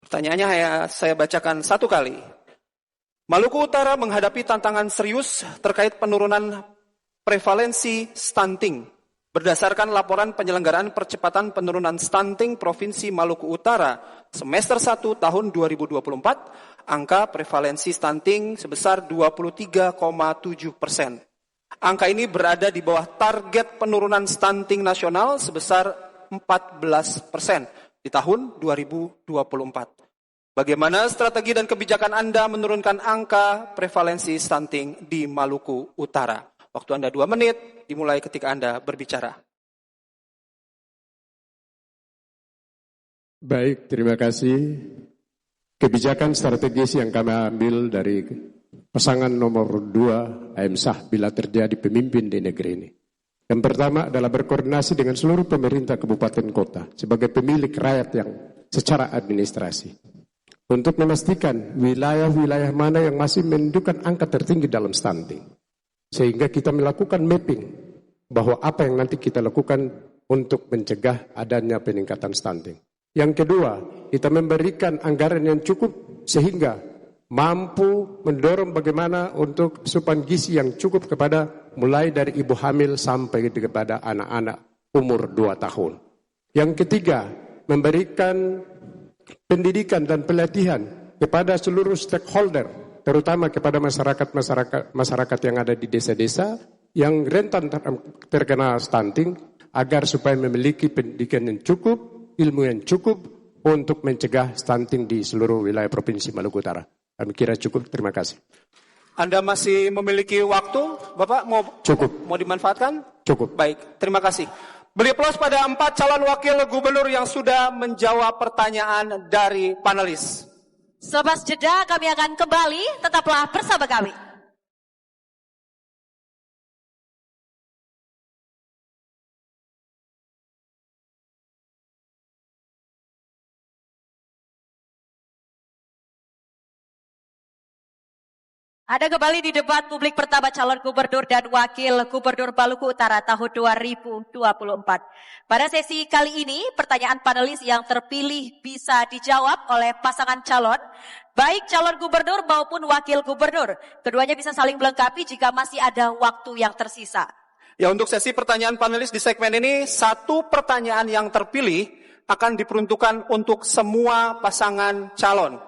Pertanyaannya saya bacakan satu kali. Maluku Utara menghadapi tantangan serius terkait penurunan prevalensi stunting. Berdasarkan laporan penyelenggaraan percepatan penurunan stunting Provinsi Maluku Utara semester 1 tahun 2024, angka prevalensi stunting sebesar 23,7%. Angka ini berada di bawah target penurunan stunting nasional sebesar 14% di tahun 2024. Bagaimana strategi dan kebijakan Anda menurunkan angka prevalensi stunting di Maluku Utara? Waktu Anda 2 menit, dimulai ketika Anda berbicara. Baik, terima kasih. Kebijakan strategis yang kami ambil dari pasangan nomor 2 AMSAH bila terjadi pemimpin di negeri ini. Yang pertama adalah berkoordinasi dengan seluruh pemerintah kabupaten kota sebagai pemilik rakyat yang secara administrasi. Untuk memastikan wilayah-wilayah mana yang masih menunjukkan angka tertinggi dalam stunting. Sehingga kita melakukan mapping bahwa apa yang nanti kita lakukan untuk mencegah adanya peningkatan stunting. Yang kedua, kita memberikan anggaran yang cukup sehingga mampu mendorong bagaimana untuk asupan gizi yang cukup kepada mulai dari ibu hamil sampai kepada anak-anak umur 2 tahun. Yang ketiga, memberikan pendidikan dan pelatihan kepada seluruh stakeholder, terutama kepada masyarakat yang ada di desa-desa yang rentan terkena stunting, agar supaya memiliki pendidikan yang cukup, ilmu yang cukup untuk mencegah stunting di seluruh wilayah Provinsi Maluku Utara. Kami kira cukup, terima kasih. Anda masih memiliki waktu, Bapak? Cukup. Mau dimanfaatkan? Cukup. Baik, terima kasih. Beri aplaus pada 4 calon wakil gubernur yang sudah menjawab pertanyaan dari panelis. Selepas jeda kami akan kembali, tetaplah bersama kami. Ada kembali di debat publik pertama calon gubernur dan wakil gubernur Maluku Utara tahun 2024. Pada sesi kali ini, pertanyaan panelis yang terpilih bisa dijawab oleh pasangan calon, baik calon gubernur maupun wakil gubernur. Keduanya bisa saling melengkapi jika masih ada waktu yang tersisa. Ya, untuk sesi pertanyaan panelis di segmen ini, satu pertanyaan yang terpilih akan diperuntukkan untuk semua pasangan calon.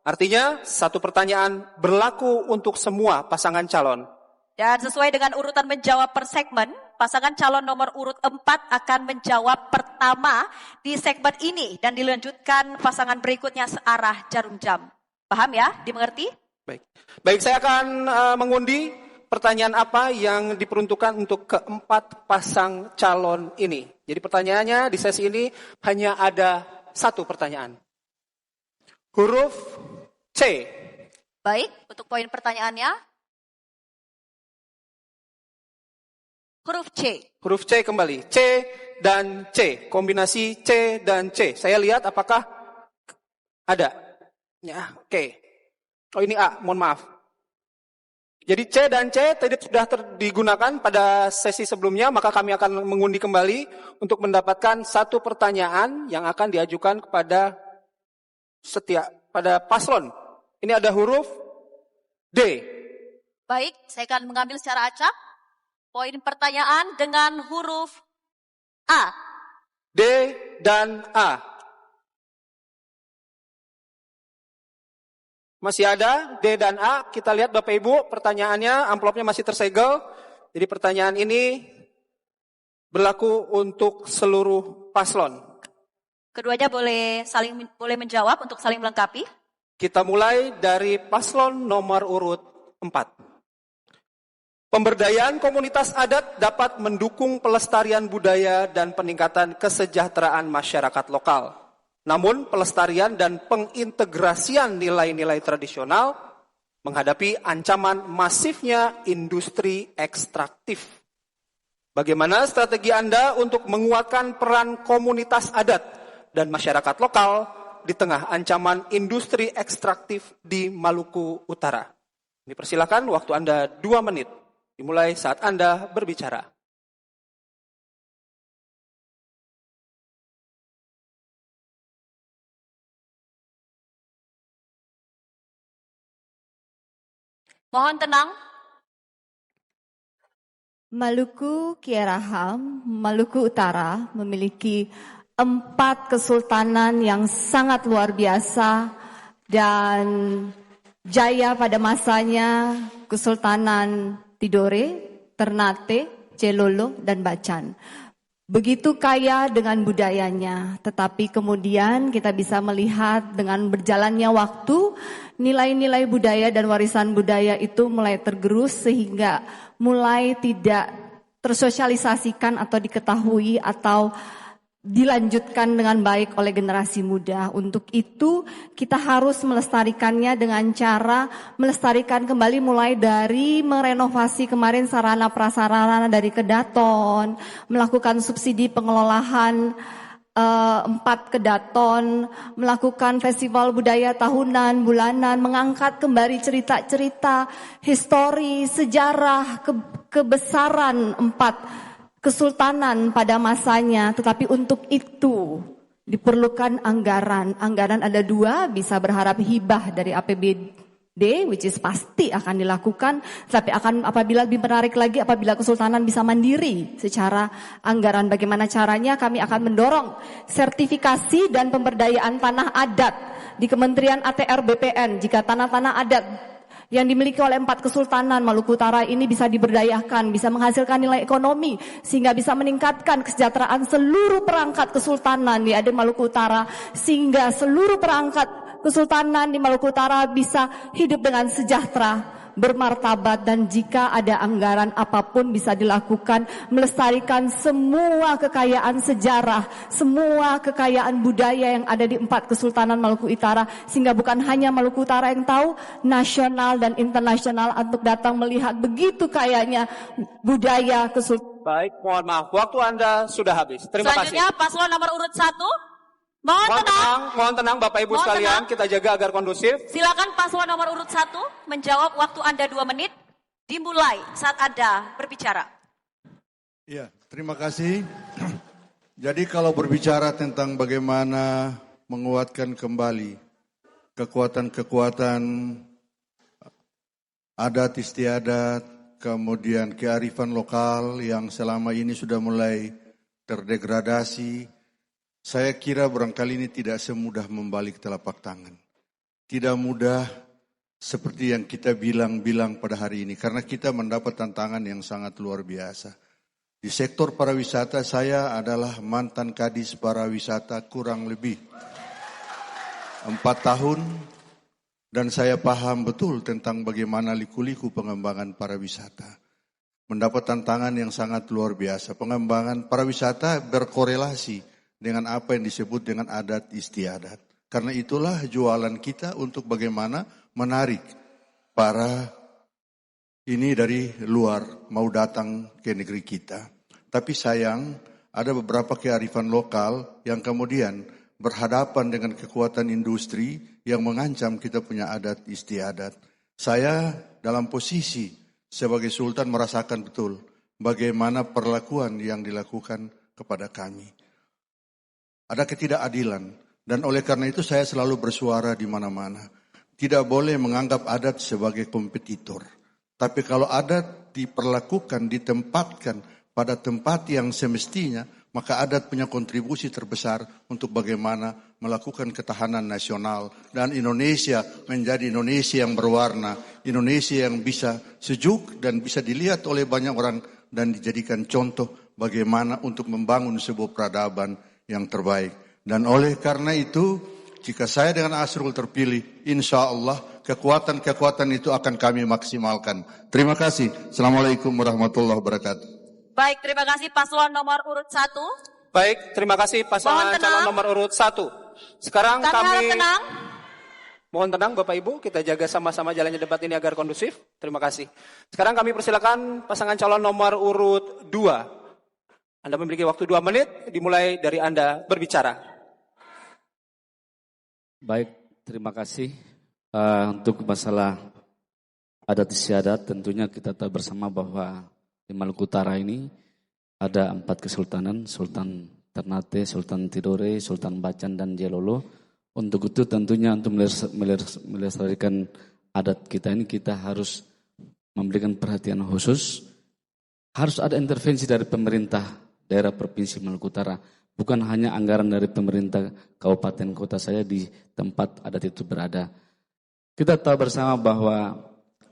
Artinya, satu pertanyaan berlaku untuk semua pasangan calon. Dan sesuai dengan urutan menjawab per segmen, pasangan calon nomor urut 4 akan menjawab pertama di segmen ini dan dilanjutkan pasangan berikutnya searah jarum jam. Paham ya? Dimengerti? Baik, saya akan mengundi pertanyaan apa yang diperuntukkan untuk keempat pasang calon ini. Jadi pertanyaannya di sesi ini hanya ada satu pertanyaan. Huruf C. Baik, untuk poin pertanyaannya. Huruf C. Huruf C kembali. C dan C. Kombinasi C dan C. Saya lihat apakah ada. Ya, oke. Oh, ini A, mohon maaf. Jadi C dan C tadi sudah digunakan pada sesi sebelumnya, maka kami akan mengundi kembali untuk mendapatkan satu pertanyaan yang akan diajukan kepada pada paslon. Ini ada huruf D. Baik, saya akan mengambil secara acak poin pertanyaan dengan huruf A. D dan A. Masih ada D dan A. Kita lihat Bapak Ibu, pertanyaannya, amplopnya masih tersegel. Jadi pertanyaan ini berlaku untuk seluruh paslon. Keduanya boleh menjawab untuk saling melengkapi. Kita mulai dari paslon nomor urut 4. Pemberdayaan komunitas adat dapat mendukung pelestarian budaya dan peningkatan kesejahteraan masyarakat lokal. Namun pelestarian dan pengintegrasian nilai-nilai tradisional menghadapi ancaman masifnya industri ekstraktif. Bagaimana strategi Anda untuk menguatkan peran komunitas adat dan masyarakat lokal di tengah ancaman industri ekstraktif di Maluku Utara? Dipersilakan, waktu Anda 2 menit. Dimulai saat Anda berbicara. Mohon tenang. Maluku Kiaraham, Maluku Utara memiliki 4 kesultanan yang sangat luar biasa dan jaya pada masanya, Kesultanan Tidore, Ternate, Celolo, dan Bacan. Begitu kaya dengan budayanya, tetapi kemudian kita bisa melihat dengan berjalannya waktu, nilai-nilai budaya dan warisan budaya itu mulai tergerus sehingga mulai tidak tersosialisasikan atau diketahui atau dilanjutkan dengan baik oleh generasi muda. Untuk itu kita harus melestarikannya dengan cara melestarikan kembali mulai dari merenovasi kemarin sarana prasarana dari Kedaton, melakukan subsidi pengelolaan 4 Kedaton, melakukan festival budaya tahunan, bulanan, mengangkat kembali cerita-cerita, histori, sejarah, kebesaran 4 kesultanan pada masanya. Tetapi untuk itu diperlukan anggaran. Anggaran ada 2, bisa berharap hibah dari APBD, which is pasti akan dilakukan. Tapi akan apabila lebih menarik lagi apabila kesultanan bisa mandiri secara anggaran. Bagaimana caranya? Kami akan mendorong sertifikasi dan pemberdayaan tanah adat di Kementerian ATR BPN. Jika tanah-tanah adat yang dimiliki oleh 4 kesultanan Maluku Utara ini bisa diberdayakan, bisa menghasilkan nilai ekonomi, sehingga bisa meningkatkan kesejahteraan seluruh perangkat kesultanan di Maluku Utara, sehingga seluruh perangkat kesultanan di Maluku Utara bisa hidup dengan sejahtera, bermartabat, dan jika ada anggaran apapun bisa dilakukan melestarikan semua kekayaan sejarah, semua kekayaan budaya yang ada di 4 kesultanan Maluku Utara, sehingga bukan hanya Maluku Utara yang tahu, nasional dan internasional untuk datang melihat begitu kayanya budaya kesultanan. Baik, mohon maaf, waktu Anda sudah habis. Terima kasih. Selanjutnya paslon nomor urut 1. Mohon tenang Bapak Ibu sekalian, kita jaga agar kondusif. Silakan paslon nomor urut 1 menjawab, waktu Anda 2 menit, dimulai saat Anda berbicara. Iya, terima kasih. Jadi kalau berbicara tentang bagaimana menguatkan kembali kekuatan-kekuatan adat istiadat, kemudian kearifan lokal yang selama ini sudah mulai terdegradasi, saya kira barangkali ini tidak semudah membalik telapak tangan. Tidak mudah seperti yang kita bilang pada hari ini, karena kita mendapat tantangan yang sangat luar biasa. Di sektor pariwisata, saya adalah mantan kadis pariwisata kurang lebih 4 tahun, dan saya paham betul tentang bagaimana liku-liku pengembangan pariwisata. Mendapat tantangan yang sangat luar biasa. Pengembangan pariwisata berkorelasi dengan apa yang disebut dengan adat istiadat. Karena itulah jualan kita untuk bagaimana menarik para ini dari luar mau datang ke negeri kita. Tapi sayang ada beberapa kearifan lokal yang kemudian berhadapan dengan kekuatan industri yang mengancam kita punya adat istiadat. Saya dalam posisi sebagai sultan merasakan betul bagaimana perlakuan yang dilakukan kepada kami. Ada ketidakadilan, dan oleh karena itu saya selalu bersuara di mana-mana. Tidak boleh menganggap adat sebagai kompetitor. Tapi kalau adat diperlakukan, ditempatkan pada tempat yang semestinya, maka adat punya kontribusi terbesar untuk bagaimana melakukan ketahanan nasional. Dan Indonesia menjadi Indonesia yang berwarna, Indonesia yang bisa sejuk dan bisa dilihat oleh banyak orang dan dijadikan contoh bagaimana untuk membangun sebuah peradaban yang terbaik. Dan oleh karena itu, jika saya dengan Asrul terpilih, insya Allah kekuatan-kekuatan itu akan kami maksimalkan. Terima kasih. Assalamualaikum warahmatullahi wabarakatuh. Baik, terima kasih paslon nomor urut 1. Baik, terima kasih pasangan calon nomor urut 1. Sekarang kami tenang. Mohon tenang Bapak Ibu, kita jaga sama-sama jalannya debat ini agar kondusif. Terima kasih. Sekarang kami persilakan pasangan calon nomor urut 2. Anda memiliki waktu 2 menit, dimulai dari Anda berbicara. Baik, terima kasih. Untuk masalah adat istiadat, tentunya kita tahu bersama bahwa di Maluku Utara ini ada 4 kesultanan, Sultan Ternate, Sultan Tidore, Sultan Bacan, dan Jelolo. Untuk itu tentunya untuk melestarikan adat kita ini, kita harus memberikan perhatian khusus. Harus ada intervensi dari pemerintah daerah Provinsi Maluku Utara. Bukan hanya anggaran dari pemerintah kabupaten kota saya di tempat adat itu berada. Kita tahu bersama bahwa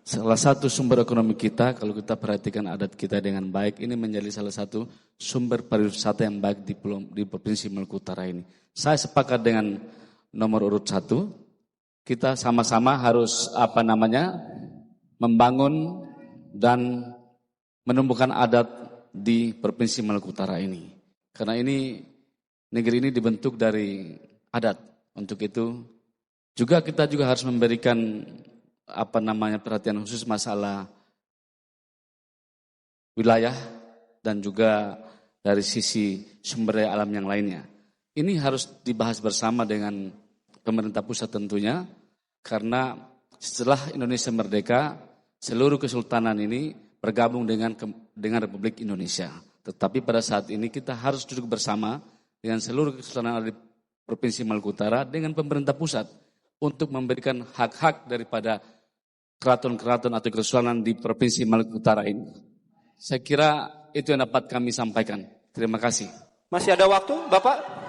salah satu sumber ekonomi kita, kalau kita perhatikan adat kita dengan baik, ini menjadi salah satu sumber pariwisata yang baik di Provinsi Maluku Utara ini. Saya sepakat dengan nomor urut 1, kita sama-sama harus membangun dan menumbuhkan adat di Provinsi Maluku Utara ini. Karena negeri ini dibentuk dari adat. Untuk itu juga kita harus memberikan perhatian khusus masalah wilayah dan juga dari sisi sumber daya alam yang lainnya. Ini harus dibahas bersama dengan pemerintah pusat tentunya, karena setelah Indonesia merdeka, seluruh kesultanan ini bergabung dengan Republik Indonesia. Tetapi pada saat ini kita harus duduk bersama dengan seluruh kesultanan di Provinsi Maluku Utara dengan pemerintah pusat untuk memberikan hak-hak daripada keraton-keraton atau kesultanan di Provinsi Maluku Utara ini. Saya kira itu yang dapat kami sampaikan. Terima kasih. Masih ada waktu, Bapak?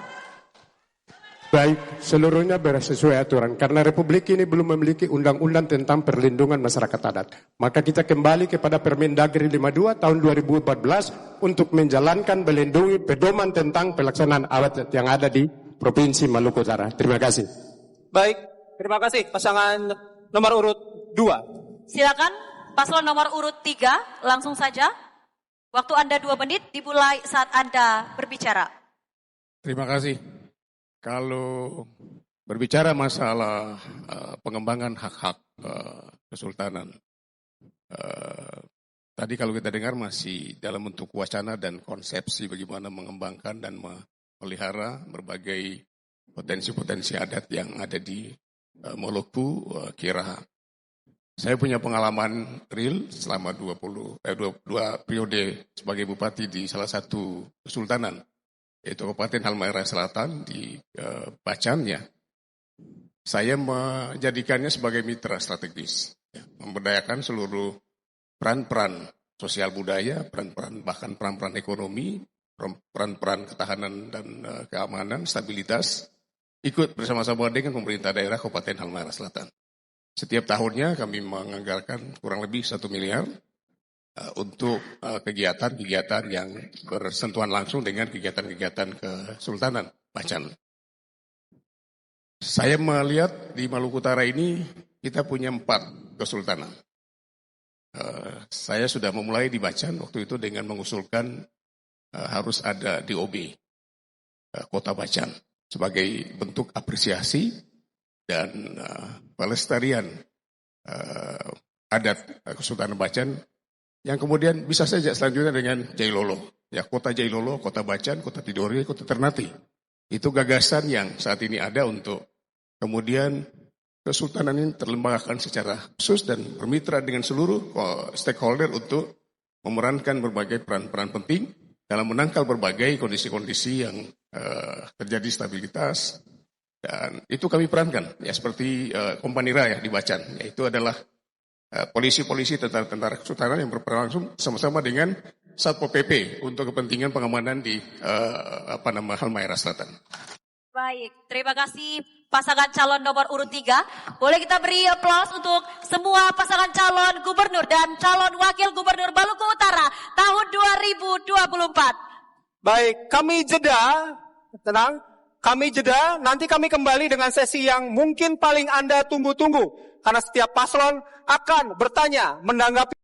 Baik, seluruhnya sesuai aturan. Karena Republik ini belum memiliki undang-undang tentang perlindungan masyarakat adat. Maka kita kembali kepada Permendagri 52 tahun 2014 untuk menjalankan melindungi pedoman tentang pelaksanaan adat yang ada di Provinsi Maluku Utara. Terima kasih. Baik, terima kasih. Pasangan nomor urut 2. Silakan paslon nomor urut 3, langsung saja. Waktu Anda 2 menit, dimulai saat Anda berbicara. Terima kasih. Kalau berbicara masalah pengembangan hak-hak kesultanan, tadi kalau kita dengar masih dalam bentuk wacana dan konsepsi bagaimana mengembangkan dan memelihara berbagai potensi-potensi adat yang ada di Maluku. Kira saya punya pengalaman real selama 22 periode sebagai bupati di salah satu kesultanan, yaitu Kabupaten Halmahera Selatan di Bacannya. Saya menjadikannya sebagai mitra strategis, memberdayakan seluruh peran-peran sosial budaya, peran-peran bahkan peran-peran ekonomi, peran-peran ketahanan dan keamanan, stabilitas, ikut bersama-sama dengan pemerintah daerah Kabupaten Halmahera Selatan. Setiap tahunnya kami menganggarkan kurang lebih 1 miliar untuk kegiatan-kegiatan yang bersentuhan langsung dengan kegiatan-kegiatan Kesultanan Bacan. Saya melihat di Maluku Utara ini kita punya 4 kesultanan. Saya sudah memulai di Bacan waktu itu dengan mengusulkan harus ada DOB Kota Bacan sebagai bentuk apresiasi dan pelestarian adat Kesultanan Bacan yang kemudian bisa saja selanjutnya dengan Jailolo. Ya, Kota Jailolo, Kota Bacan, Kota Tidore, Kota Ternate. Itu gagasan yang saat ini ada untuk kemudian Kesultanan ini terlembagakan secara khusus dan bermitra dengan seluruh stakeholder untuk memerankan berbagai peran-peran penting dalam menangkal berbagai kondisi-kondisi yang terjadi stabilitas. Dan itu kami perankan, ya seperti Kompanira ya di Bacan, yaitu adalah polisi-polisi tentara-tentara kesultanan yang berperan langsung sama-sama dengan Satpol PP untuk kepentingan pengamanan di Halmahera Selatan. Baik, terima kasih pasangan calon nomor urut 3. Boleh kita beri aplaus untuk semua pasangan calon gubernur dan calon wakil gubernur Maluku Utara tahun 2024. Baik, kami jeda, tenang. Kami jeda, nanti kami kembali dengan sesi yang mungkin paling Anda tunggu-tunggu. Karena setiap paslon akan bertanya, menanggapi.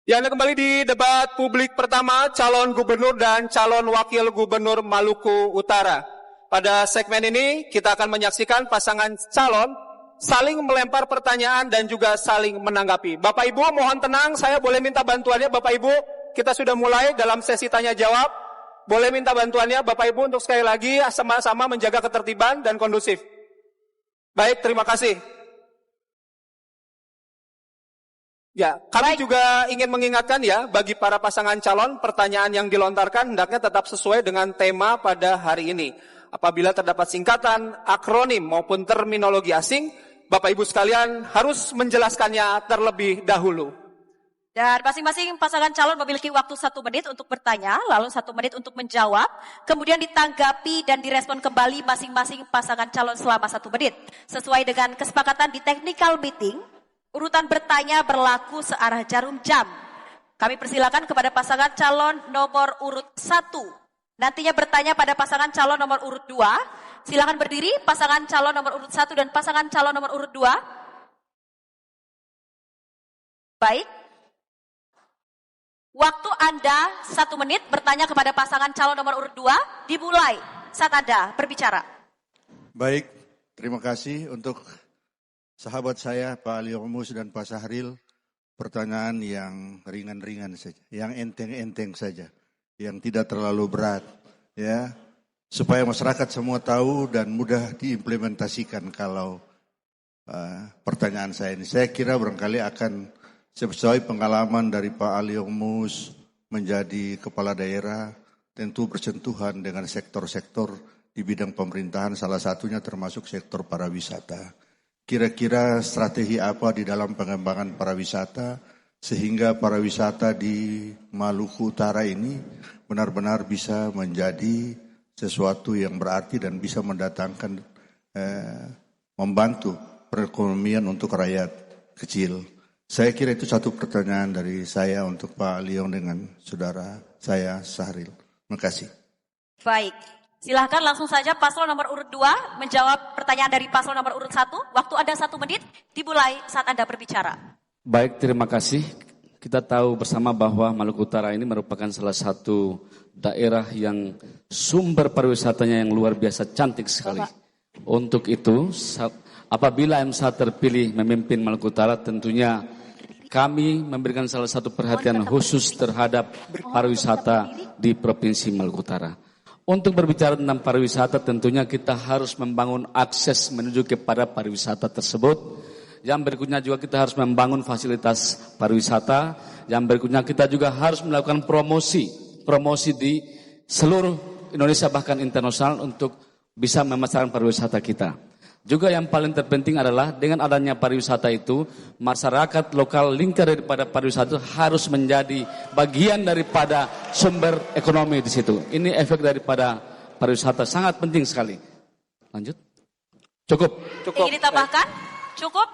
Ya, Anda kembali di debat publik pertama, calon gubernur dan calon wakil gubernur Maluku Utara. Pada segmen ini, kita akan menyaksikan pasangan calon saling melempar pertanyaan dan juga saling menanggapi. Bapak Ibu mohon tenang, saya boleh minta bantuannya Bapak Ibu. Kita sudah mulai dalam sesi tanya jawab. Boleh minta bantuannya Bapak Ibu untuk sekali lagi sama-sama menjaga ketertiban dan kondusif. Baik, terima kasih. Ya, kami juga ingin mengingatkan ya, bagi para pasangan calon, pertanyaan yang dilontarkan hendaknya tetap sesuai dengan tema pada hari ini. Apabila terdapat singkatan, akronim maupun terminologi asing, Bapak Ibu sekalian harus menjelaskannya terlebih dahulu. Dan masing-masing pasangan calon memiliki waktu 1 menit untuk bertanya, lalu 1 menit untuk menjawab, kemudian ditanggapi dan direspon kembali masing-masing pasangan calon selama 1 menit. Sesuai dengan kesepakatan di technical meeting, urutan bertanya berlaku searah jarum jam. Kami persilakan kepada pasangan calon nomor urut 1. Nantinya bertanya pada pasangan calon nomor urut 2. Silakan berdiri pasangan calon nomor urut 1 dan pasangan calon nomor urut 2. Baik. Waktu Anda 1 menit bertanya kepada pasangan calon nomor urut 2 dimulai saat Anda berbicara. Baik, terima kasih untuk sahabat saya Pak Ali Omus dan Pak Sahril. Pertanyaan yang ringan-ringan saja, yang enteng-enteng saja, yang tidak terlalu berat, ya, supaya masyarakat semua tahu dan mudah diimplementasikan kalau pertanyaan saya ini. Saya kira barangkali akan sesuai pengalaman dari Pak Ali Omus menjadi kepala daerah, tentu bersentuhan dengan sektor-sektor di bidang pemerintahan, salah satunya termasuk sektor pariwisata. Kira-kira strategi apa di dalam pengembangan pariwisata sehingga pariwisata di Maluku Utara ini benar-benar bisa menjadi sesuatu yang berarti dan bisa mendatangkan, membantu perekonomian untuk rakyat kecil. Saya kira itu satu pertanyaan dari saya untuk Pak Leong dengan saudara saya Sahril. Terima kasih. Baik, silahkan langsung saja paslon nomor urut 2 menjawab pertanyaan dari paslon nomor urut 1. Waktu Anda 1 menit dimulai saat Anda berbicara. Baik, terima kasih. Kita tahu bersama bahwa Maluku Utara ini merupakan salah satu daerah yang sumber pariwisatanya yang luar biasa cantik sekali. Untuk itu, apabila MSA terpilih memimpin Maluku Utara, tentunya kami memberikan salah satu perhatian khusus terhadap pariwisata di Provinsi Maluku Utara. Untuk berbicara tentang pariwisata, tentunya kita harus membangun akses menuju kepada pariwisata tersebut. Yang berikutnya juga kita harus membangun fasilitas pariwisata. Yang berikutnya kita juga harus melakukan promosi di seluruh Indonesia bahkan internasional untuk bisa memasarkan pariwisata kita. Juga yang paling terpenting adalah dengan adanya pariwisata itu, masyarakat lokal lingkar daripada pariwisata itu harus menjadi bagian daripada sumber ekonomi di situ. Ini efek daripada pariwisata sangat penting sekali. Lanjut. Cukup. Ingin ditambahkan? Cukup?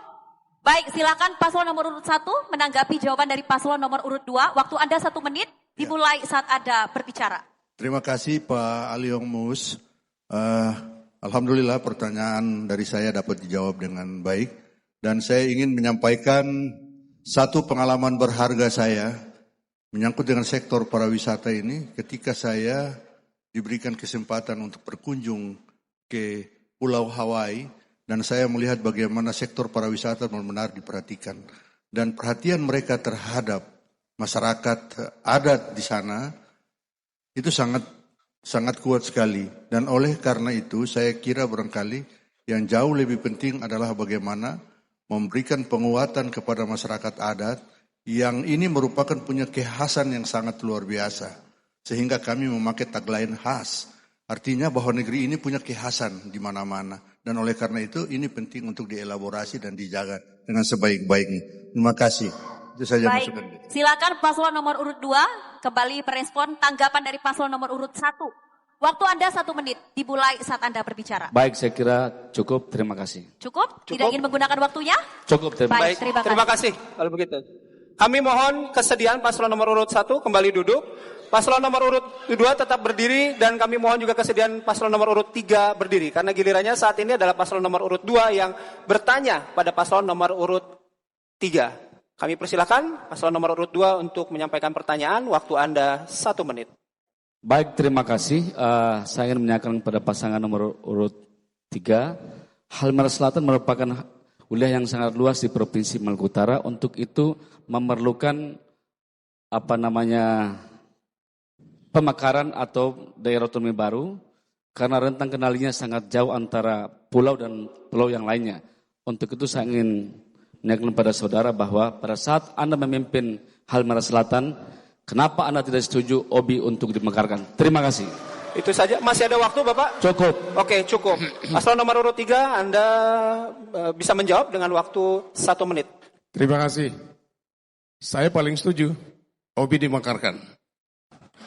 Baik, silakan paslon nomor urut 1 menanggapi jawaban dari paslon nomor urut 2. Waktu Anda 1 menit dimulai saat Anda berbicara. Terima kasih Pak Aliong Mus. Alhamdulillah pertanyaan dari saya dapat dijawab dengan baik. Dan saya ingin menyampaikan satu pengalaman berharga saya menyangkut dengan sektor pariwisata ini ketika saya diberikan kesempatan untuk berkunjung ke Pulau Hawaii dan saya melihat bagaimana sektor pariwisata benar-benar diperhatikan. Dan perhatian mereka terhadap masyarakat adat di sana itu sangat kuat sekali. Dan oleh karena itu saya kira barangkali yang jauh lebih penting adalah bagaimana memberikan penguatan kepada masyarakat adat yang ini merupakan punya kekhasan yang sangat luar biasa. Sehingga kami memakai tagline khas. Artinya bahwa negeri ini punya kekhasan di mana-mana. Dan oleh karena itu ini penting untuk dielaborasi dan dijaga dengan sebaik-baiknya. Terima kasih. Itu saja baik, masukan. Silakan paslon nomor urut 2 kembali merespon tanggapan dari paslon nomor urut 1. Waktu Anda 1 menit dimulai saat Anda berbicara. Baik, saya kira cukup. Terima kasih. Cukup? Tidak ingin menggunakan waktunya? Cukup. Baik, terima kasih. Kalau begitu, kami mohon kesediaan paslon nomor urut 1 kembali duduk. Paslon nomor urut 2 tetap berdiri dan kami mohon juga kesediaan paslon nomor urut 3 berdiri. Karena gilirannya saat ini adalah paslon nomor urut 2 yang bertanya pada paslon nomor urut 3. Kami persilakan paslon nomor urut 2 untuk menyampaikan pertanyaan. Waktu Anda 1 menit. Baik, terima kasih. Saya ingin menanyakan kepada pasangan nomor urut 3. Halmahera Selatan merupakan wilayah yang sangat luas di Provinsi Maluku Utara. Untuk itu memerlukan pemekaran atau daerah otonomi baru karena rentang kendalinya sangat jauh antara pulau dan pulau yang lainnya. Untuk itu saya ingin menanyakan pada saudara bahwa pada saat Anda memimpin Halmahera Selatan, kenapa Anda tidak setuju OBI untuk dimekarkan? Terima kasih. Itu saja. Masih ada waktu Bapak? Cukup. Oke, cukup. Paslon nomor urut 3 Anda bisa menjawab dengan waktu 1 menit. Terima kasih. Saya paling setuju OBI dimekarkan.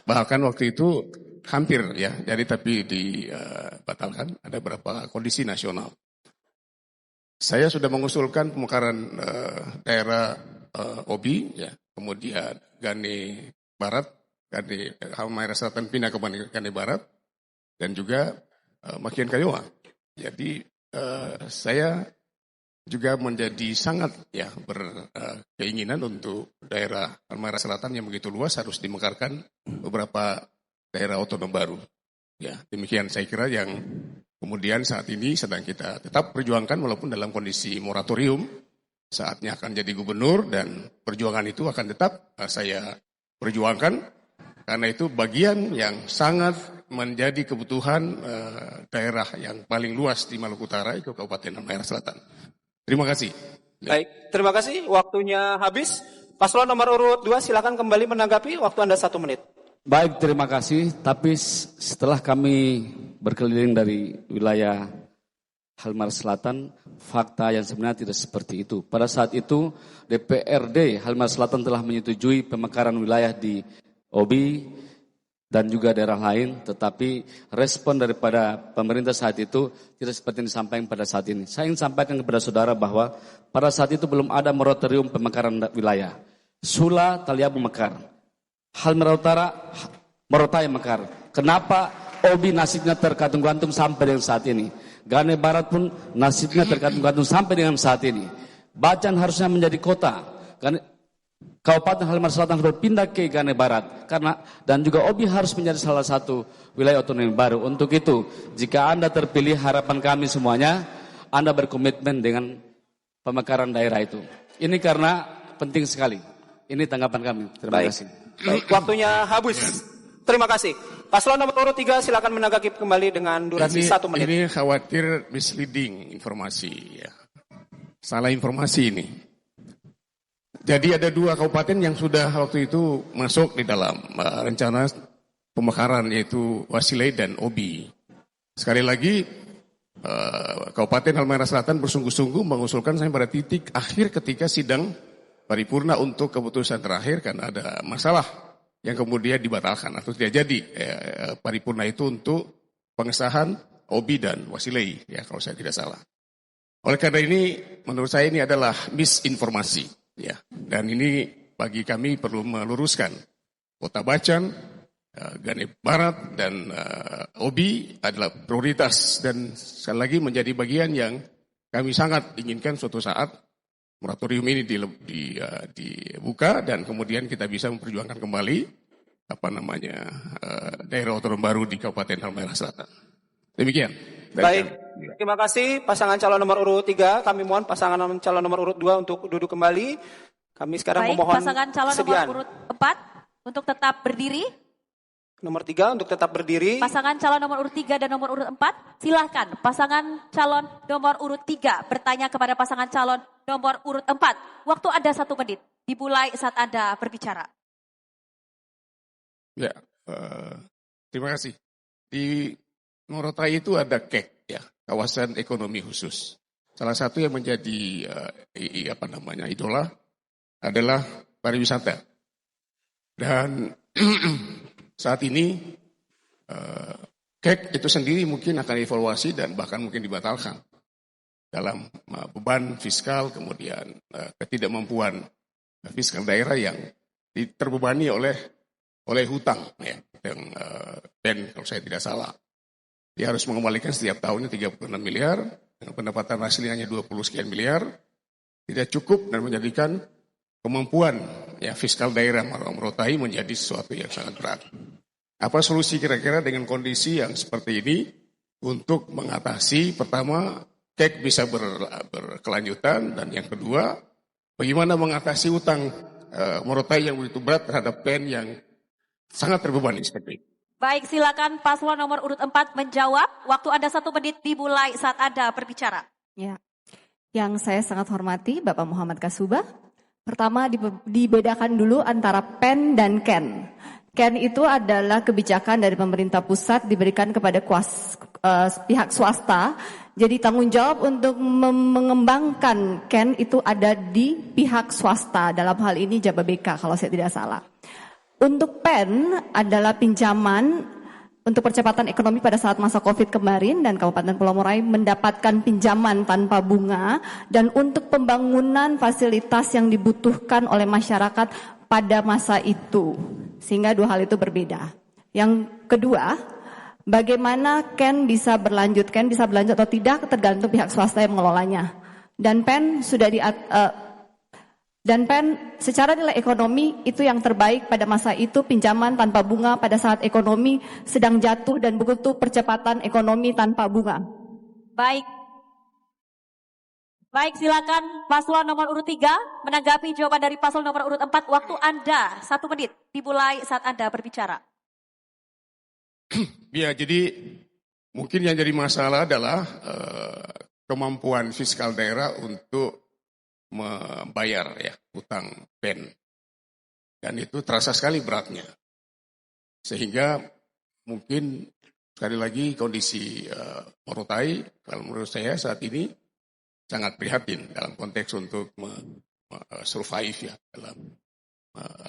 Bahkan waktu itu hampir ya, jadi tapi dibatalkan. Ada beberapa kondisi nasional. Saya sudah mengusulkan pemekaran daerah OBI, ya, kemudian Gane Barat, Halmahera Selatan pindah ke Gane Barat, dan juga Makian Kayowa. Jadi saya juga menjadi sangat ya berkeinginan untuk daerah Halmahera Selatan yang begitu luas harus dimekarkan beberapa daerah otonom baru. Ya, demikian saya kira yang kemudian saat ini sedang kita tetap perjuangkan walaupun dalam kondisi moratorium. Saatnya akan jadi gubernur dan perjuangan itu akan tetap saya perjuangkan. Karena itu bagian yang sangat menjadi kebutuhan daerah yang paling luas di Maluku Utara itu Kabupaten Halmahera Selatan. Terima kasih. Baik, terima kasih. Waktunya habis. Paslon nomor urut 2 silakan kembali menanggapi. Waktu Anda 1 menit. Baik, terima kasih. Tapi setelah kami berkeliling dari wilayah Halmahera Selatan, fakta yang sebenarnya tidak seperti itu. Pada saat itu DPRD Halmahera Selatan telah menyetujui pemekaran wilayah di OBI dan juga daerah lain, tetapi respon daripada pemerintah saat itu tidak seperti yang disampaikan pada saat ini. Saya ingin sampaikan kepada saudara bahwa pada saat itu belum ada moratorium pemekaran wilayah. Sula Taliabu mekar, Halmahera Utara Morotai mekar. Kenapa OBI nasibnya tergantung-gantung sampai dengan saat ini? Gane Barat pun nasibnya tergantung-gantung sampai dengan saat ini. Bacan harusnya menjadi kota. Kabupaten Halmahera Selatan harus berpindah ke Gane Barat karena dan juga OBI harus menjadi salah satu wilayah otonomi baru. Untuk itu, jika Anda terpilih, harapan kami semuanya Anda berkomitmen dengan pemekaran daerah itu. Ini karena penting sekali. Ini tanggapan kami. Terima kasih. Baik, waktunya habis. Terima kasih. Paslon nomor urut 3 silakan menanggapi kembali dengan durasi 1 menit. Ini khawatir misleading informasi ya. Salah informasi ini. Jadi ada 2 kabupaten yang sudah waktu itu masuk di dalam rencana pemekaran, yaitu Wasilei dan Obi. Sekali lagi Kabupaten Halmahera Selatan bersungguh-sungguh mengusulkan saya pada titik akhir ketika sidang paripurna untuk keputusan terakhir karena ada masalah yang kemudian dibatalkan atau tidak jadi paripurna itu untuk pengesahan Obi dan Wasilei ya kalau saya tidak salah. Oleh karena ini menurut saya ini adalah misinformasi ya, dan ini bagi kami perlu meluruskan. Kota Bacan, Gane Barat dan Obi adalah prioritas dan sekali lagi menjadi bagian yang kami sangat inginkan suatu saat moratorium ini dibuka dan kemudian kita bisa memperjuangkan kembali daerah otonom baru di Kabupaten Halmahera Selatan. Demikian. Baik, terima kasih pasangan calon nomor urut 3. Kami mohon pasangan calon nomor urut 2 untuk duduk kembali. Kami sekarang memohon pasangan calon kesediaan. nomor urut 4 untuk tetap berdiri. Nomor 3 untuk tetap berdiri. Pasangan calon nomor urut 3 dan nomor urut 4, silahkan pasangan calon nomor urut 3 bertanya kepada pasangan calon nomor urut 4. Waktu Anda 1 menit, dimulai saat Anda berbicara. Ya, terima kasih. Di Morotai itu ada KEK, ya, kawasan ekonomi khusus. Salah satu yang menjadi idola adalah pariwisata. Dan saat ini KEK itu sendiri mungkin akan dievaluasi dan bahkan mungkin dibatalkan dalam beban fiskal, kemudian ketidakmampuan fiskal daerah yang terbebani oleh hutang ya, yang PEN kalau saya tidak salah. Dia harus mengembalikan setiap tahunnya 36 miliar, dengan pendapatan hasilnya hanya 20 sekian miliar, tidak cukup dan menjadikan kemampuan ya fiskal daerah Morotai menjadi sesuatu yang sangat berat. Apa solusi kira-kira dengan kondisi yang seperti ini untuk mengatasi pertama KEK bisa berkelanjutan dan yang kedua bagaimana mengatasi utang Morotai yang begitu berat terhadap PEN yang sangat terbebani seperti itu. Baik, silakan paslon nomor urut 4 menjawab. Waktu Anda 1 menit dimulai saat Anda berbicara. Ya, yang saya sangat hormati Bapak Muhammad Kasubah. Pertama dibedakan dulu antara PEN dan KEN. KEN itu adalah kebijakan dari pemerintah pusat diberikan kepada pihak swasta. Jadi tanggung jawab untuk mengembangkan KEN itu ada di pihak swasta. Dalam hal ini Jababeka kalau saya tidak salah. Untuk PEN adalah pinjaman untuk percepatan ekonomi pada saat masa COVID kemarin dan Kabupaten Pulau Morai mendapatkan pinjaman tanpa bunga dan untuk pembangunan fasilitas yang dibutuhkan oleh masyarakat pada masa itu. Sehingga 2 hal itu berbeda. Yang kedua, bagaimana KEN bisa berlanjut atau tidak tergantung pihak swasta yang mengelolanya. Dan PEN secara nilai ekonomi itu yang terbaik pada masa itu pinjaman tanpa bunga pada saat ekonomi sedang jatuh dan begitu percepatan ekonomi tanpa bunga. Baik, silakan paslon nomor urut 3 menanggapi jawaban dari paslon nomor urut 4. Waktu Anda 1 menit dimulai saat Anda berbicara. Ya, jadi mungkin yang jadi masalah adalah kemampuan fiskal daerah untuk membayar ya utang PEN. Dan itu terasa sekali beratnya. Sehingga mungkin sekali lagi kondisi Morotai kalau menurut saya saat ini sangat prihatin dalam konteks untuk survive ya dalam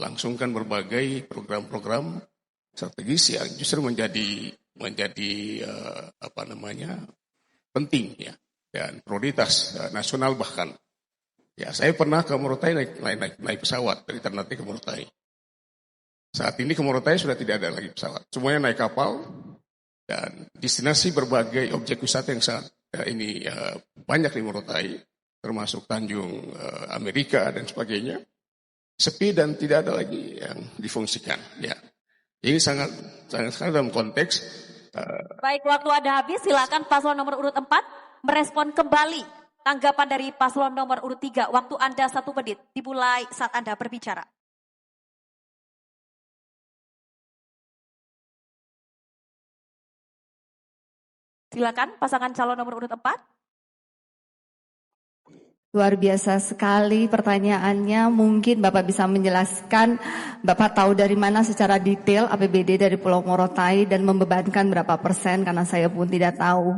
langsungkan berbagai program-program strategis yang justru menjadi penting ya dan prioritas nasional bahkan. Ya, saya pernah ke Morotai naik pesawat dari Ternate ke Morotai. Saat ini ke Morotai sudah tidak ada lagi pesawat. Semuanya naik kapal dan destinasi berbagai objek wisata yang sangat banyak di Morotai, termasuk Tanjung Amerika dan sebagainya. Sepi dan tidak ada lagi yang difungsikan. Ya, ini sangat dalam konteks. Baik, waktu Anda habis. Silakan paslon nomor urut 4 merespon kembali tanggapan dari paslon nomor urut 3. Waktu Anda 1 menit, dimulai saat Anda berbicara. Silakan pasangan calon nomor urut 4. Luar biasa sekali pertanyaannya. Mungkin Bapak bisa menjelaskan, Bapak tahu dari mana secara detail APBD dari Pulau Morotai dan membebankan berapa persen, karena saya pun tidak tahu.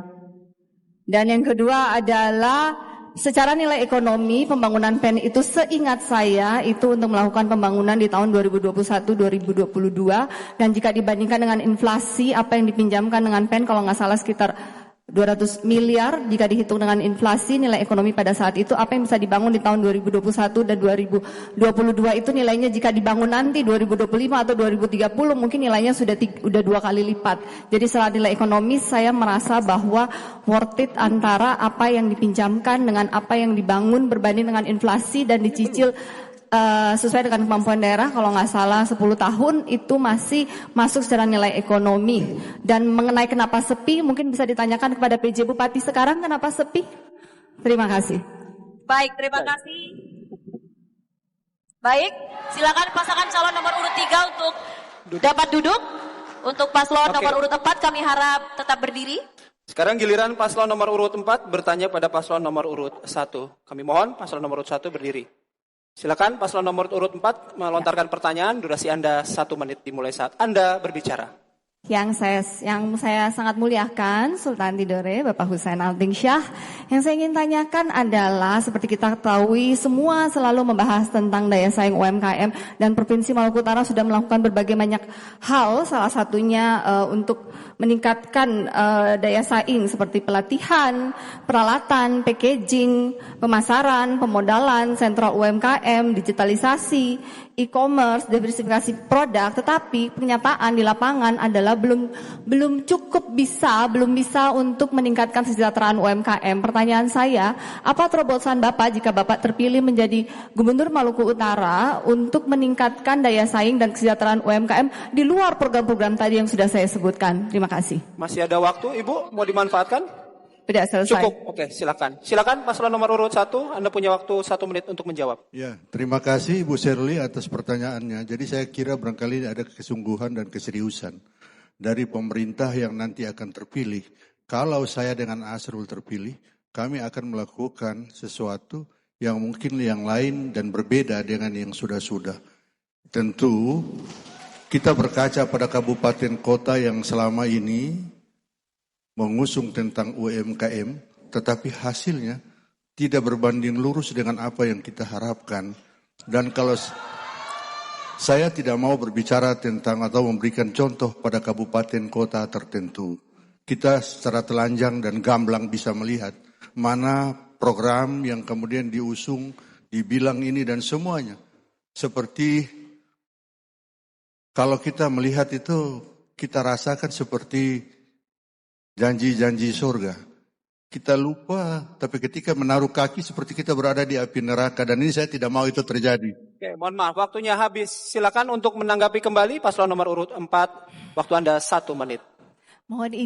Dan yang kedua adalah secara nilai ekonomi pembangunan PEN itu seingat saya itu untuk melakukan pembangunan di tahun 2021-2022, dan jika dibandingkan dengan inflasi apa yang dipinjamkan dengan PEN kalau nggak salah sekitar 200 miliar, jika dihitung dengan inflasi nilai ekonomi pada saat itu apa yang bisa dibangun di tahun 2021 dan 2022 itu nilainya jika dibangun nanti 2025 atau 2030 mungkin nilainya sudah 2 kali lipat. Jadi secara nilai ekonomis saya merasa bahwa worth it antara apa yang dipinjamkan dengan apa yang dibangun berbanding dengan inflasi dan dicicil sesuai dengan kemampuan daerah. Kalau nggak salah 10 tahun itu masih masuk secara nilai ekonomi. Dan mengenai kenapa sepi mungkin bisa ditanyakan kepada PJ Bupati sekarang kenapa sepi. Terima kasih. Baik, terima kasih. Baik, silakan pasangan calon nomor urut 3 untuk dapat duduk. Untuk paslon nomor urut 4 kami harap tetap berdiri. Sekarang giliran paslon nomor urut 4 bertanya pada paslon nomor urut 1. Kami mohon paslon nomor urut 1 berdiri. Silakan paslon nomor urut 4 melontarkan pertanyaan, durasi Anda 1 menit dimulai saat Anda berbicara. Yang saya sangat muliakan Sultan Tidore Bapak Husain Aldingsyah. Yang saya ingin tanyakan adalah seperti kita ketahui semua selalu membahas tentang daya saing UMKM dan Provinsi Maluku Utara sudah melakukan berbagai banyak hal, salah satunya untuk meningkatkan daya saing seperti pelatihan, peralatan, packaging, pemasaran, pemodalan, sentral UMKM, digitalisasi, e-commerce, diversifikasi produk, tetapi pernyataan di lapangan adalah belum bisa untuk meningkatkan kesejahteraan UMKM. Pertanyaan saya, apa terobosan Bapak jika Bapak terpilih menjadi Gubernur Maluku Utara untuk meningkatkan daya saing dan kesejahteraan UMKM di luar program-program tadi yang sudah saya sebutkan? Terima kasih. Masih ada waktu, Ibu, mau dimanfaatkan? Tidak selesai. Cukup, oke, silakan. Silakan paslon nomor urut 1, Anda punya waktu 1 menit untuk menjawab. Ya, terima kasih Ibu Shirley atas pertanyaannya. Jadi saya kira barangkali ada kesungguhan dan keseriusan dari pemerintah yang nanti akan terpilih. Kalau saya dengan Asrul terpilih, kami akan melakukan sesuatu yang mungkin yang lain dan berbeda dengan yang sudah-sudah. Tentu kita berkaca pada kabupaten kota yang selama ini mengusung tentang UMKM, tetapi hasilnya tidak berbanding lurus dengan apa yang kita harapkan. Dan kalau saya tidak mau berbicara tentang atau memberikan contoh pada kabupaten kota tertentu, kita secara telanjang dan gamblang bisa melihat mana program yang kemudian diusung, dibilang ini dan semuanya. Seperti kalau kita melihat itu, kita rasakan seperti janji-janji surga. Kita lupa, tapi ketika menaruh kaki seperti kita berada di api neraka. Dan ini saya tidak mau itu terjadi. Oke, mohon maaf, waktunya habis. Silakan untuk menanggapi kembali paslon nomor urut 4. Waktu Anda 1 menit. Mohon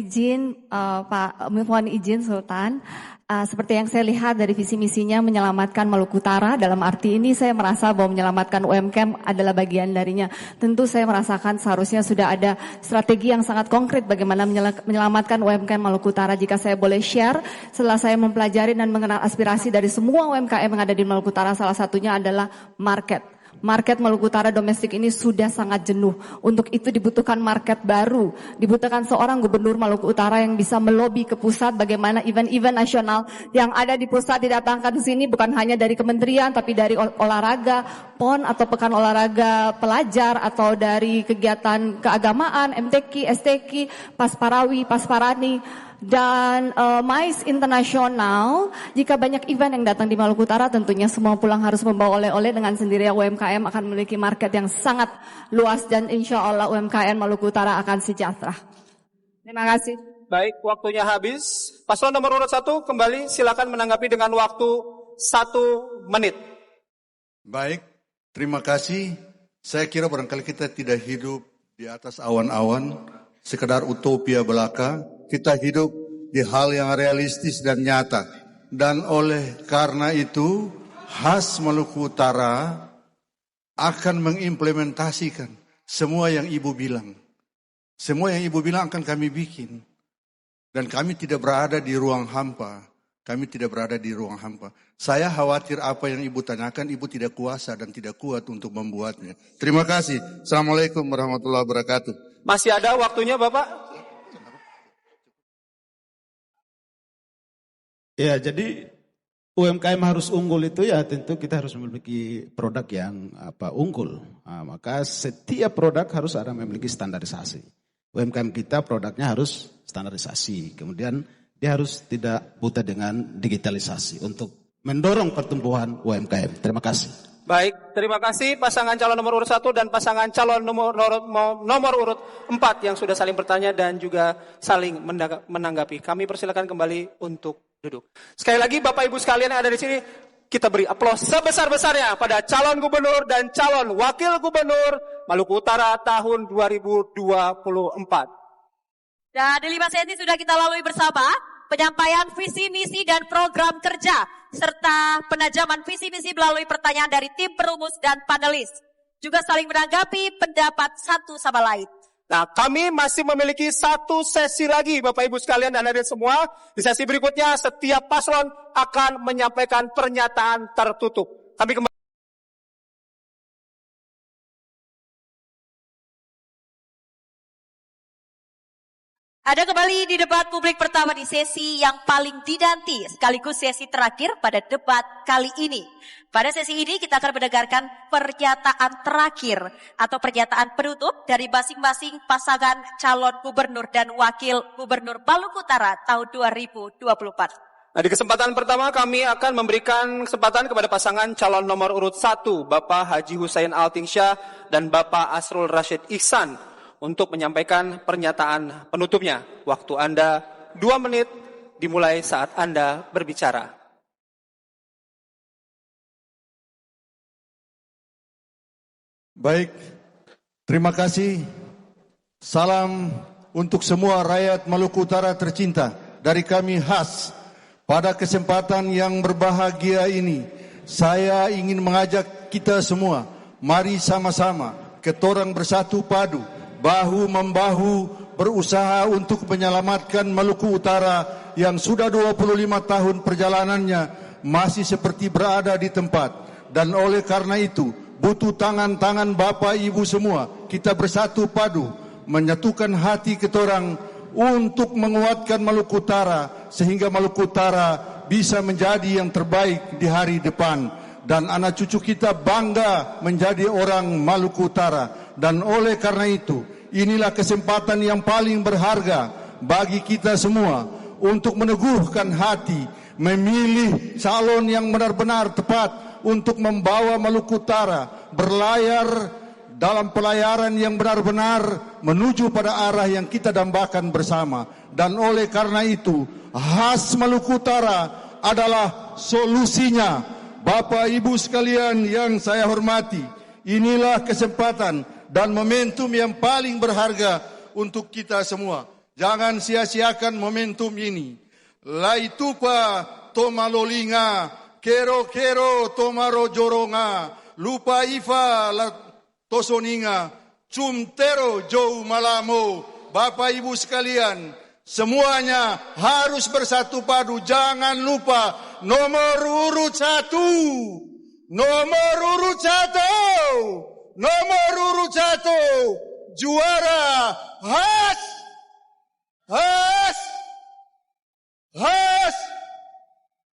izin Sultan. Seperti yang saya lihat dari visi misinya menyelamatkan Maluku Utara, dalam arti ini saya merasa bahwa menyelamatkan UMKM adalah bagian darinya. Tentu saya merasakan seharusnya sudah ada strategi yang sangat konkret bagaimana menyelamatkan UMKM Maluku Utara. Jika saya boleh share, setelah saya mempelajari dan mengenal aspirasi dari semua UMKM yang ada di Maluku Utara, salah satunya adalah market. Market Maluku Utara domestik ini sudah sangat jenuh. Untuk itu dibutuhkan market baru. Dibutuhkan seorang gubernur Maluku Utara yang bisa melobi ke pusat bagaimana event-event nasional yang ada di pusat didatangkan ke sini bukan hanya dari kementerian tapi dari olahraga, PON atau pekan olahraga pelajar atau dari kegiatan keagamaan, MTQ, STQ, Pasparawi, Pasparani. Dan MICE Internasional, jika banyak event yang datang di Maluku Utara tentunya semua pulang harus membawa oleh-oleh, dengan sendirinya UMKM akan memiliki market yang sangat luas dan insya Allah UMKM Maluku Utara akan sejahtera. Terima kasih. Baik, waktunya habis. Paslon nomor urut 1 kembali silakan menanggapi dengan waktu 1 menit. Baik, terima kasih. Saya kira barangkali kita tidak hidup di atas awan-awan, sekedar utopia belaka. Kita hidup di hal yang realistis dan nyata. Dan oleh karena itu, khas Maluku Utara akan mengimplementasikan semua yang Ibu bilang. Semua yang Ibu bilang akan kami bikin. Dan kami tidak berada di ruang hampa. Kami tidak berada di ruang hampa. Saya khawatir apa yang Ibu tanyakan, Ibu tidak kuasa dan tidak kuat untuk membuatnya. Terima kasih. Assalamualaikum warahmatullahi wabarakatuh. Masih ada waktunya, Bapak? Ya, jadi UMKM harus unggul itu ya tentu kita harus memiliki produk yang unggul. Nah, maka setiap produk harus ada memiliki standarisasi. UMKM kita produknya harus standarisasi. Kemudian dia harus tidak buta dengan digitalisasi untuk mendorong pertumbuhan UMKM. Terima kasih. Baik, terima kasih pasangan calon nomor urut 1 dan pasangan calon nomor urut 4 yang sudah saling bertanya dan juga saling menanggapi. Kami persilakan kembali untuk duduk. Sekali lagi Bapak Ibu sekalian yang ada di sini, kita beri aplaus sebesar-besarnya pada calon gubernur dan calon wakil gubernur Maluku Utara tahun 2024. Dan di 5 sesi sudah kita lalui bersama penyampaian visi, misi, dan program kerja, serta penajaman visi, misi melalui pertanyaan dari tim perumus dan panelis. Juga saling menanggapi pendapat satu sama lain. Nah, kami masih memiliki satu sesi lagi, Bapak Ibu sekalian dan hadirin semua. Di sesi berikutnya, setiap paslon akan menyampaikan pernyataan tertutup. Kami kembali. Ada kembali di debat publik pertama di sesi yang paling dinanti, sekaligus sesi terakhir pada debat kali ini. Pada sesi ini kita akan mendengarkan pernyataan terakhir atau pernyataan penutup dari masing-masing pasangan calon gubernur dan wakil gubernur Maluku Utara tahun 2024. Nah, di kesempatan pertama kami akan memberikan kesempatan kepada pasangan calon nomor urut 1, Bapak Haji Hussein Altingsyah dan Bapak Asrul Rashid Ihsan, untuk menyampaikan pernyataan penutupnya. Waktu Anda 2 menit dimulai saat Anda berbicara. Baik, terima kasih. Salam untuk semua rakyat Maluku Utara tercinta dari kami khas. Pada kesempatan yang berbahagia ini, saya ingin mengajak kita semua, mari sama-sama ketorang bersatu padu, bahu-membahu berusaha untuk menyelamatkan Maluku Utara yang sudah 25 tahun perjalanannya masih seperti berada di tempat. Dan oleh karena itu, butuh tangan-tangan Bapak Ibu semua, kita bersatu padu, menyatukan hati ketorang untuk menguatkan Maluku Utara, sehingga Maluku Utara bisa menjadi yang terbaik di hari depan. Dan anak cucu kita bangga menjadi orang Maluku Utara. Dan oleh karena itu, inilah kesempatan yang paling berharga bagi kita semua untuk meneguhkan hati, memilih calon yang benar-benar tepat untuk membawa Maluku Utara berlayar dalam pelayaran yang benar-benar menuju pada arah yang kita dambakan bersama. Dan oleh karena itu, khas Maluku Utara adalah solusinya. Bapak Ibu sekalian yang saya hormati, inilah kesempatan dan momentum yang paling berharga untuk kita semua. Jangan sia-siakan momentum ini. Laitupa tomalolinga, kero-kero tomaro joronga, lupa ifa la tosoninga, cumtero jou malamo. Bapak Ibu sekalian, semuanya harus bersatu padu. Jangan lupa nomor urut 1. Nomor urut 1. Nomor urut 1. Juara khas. Khas. Khas.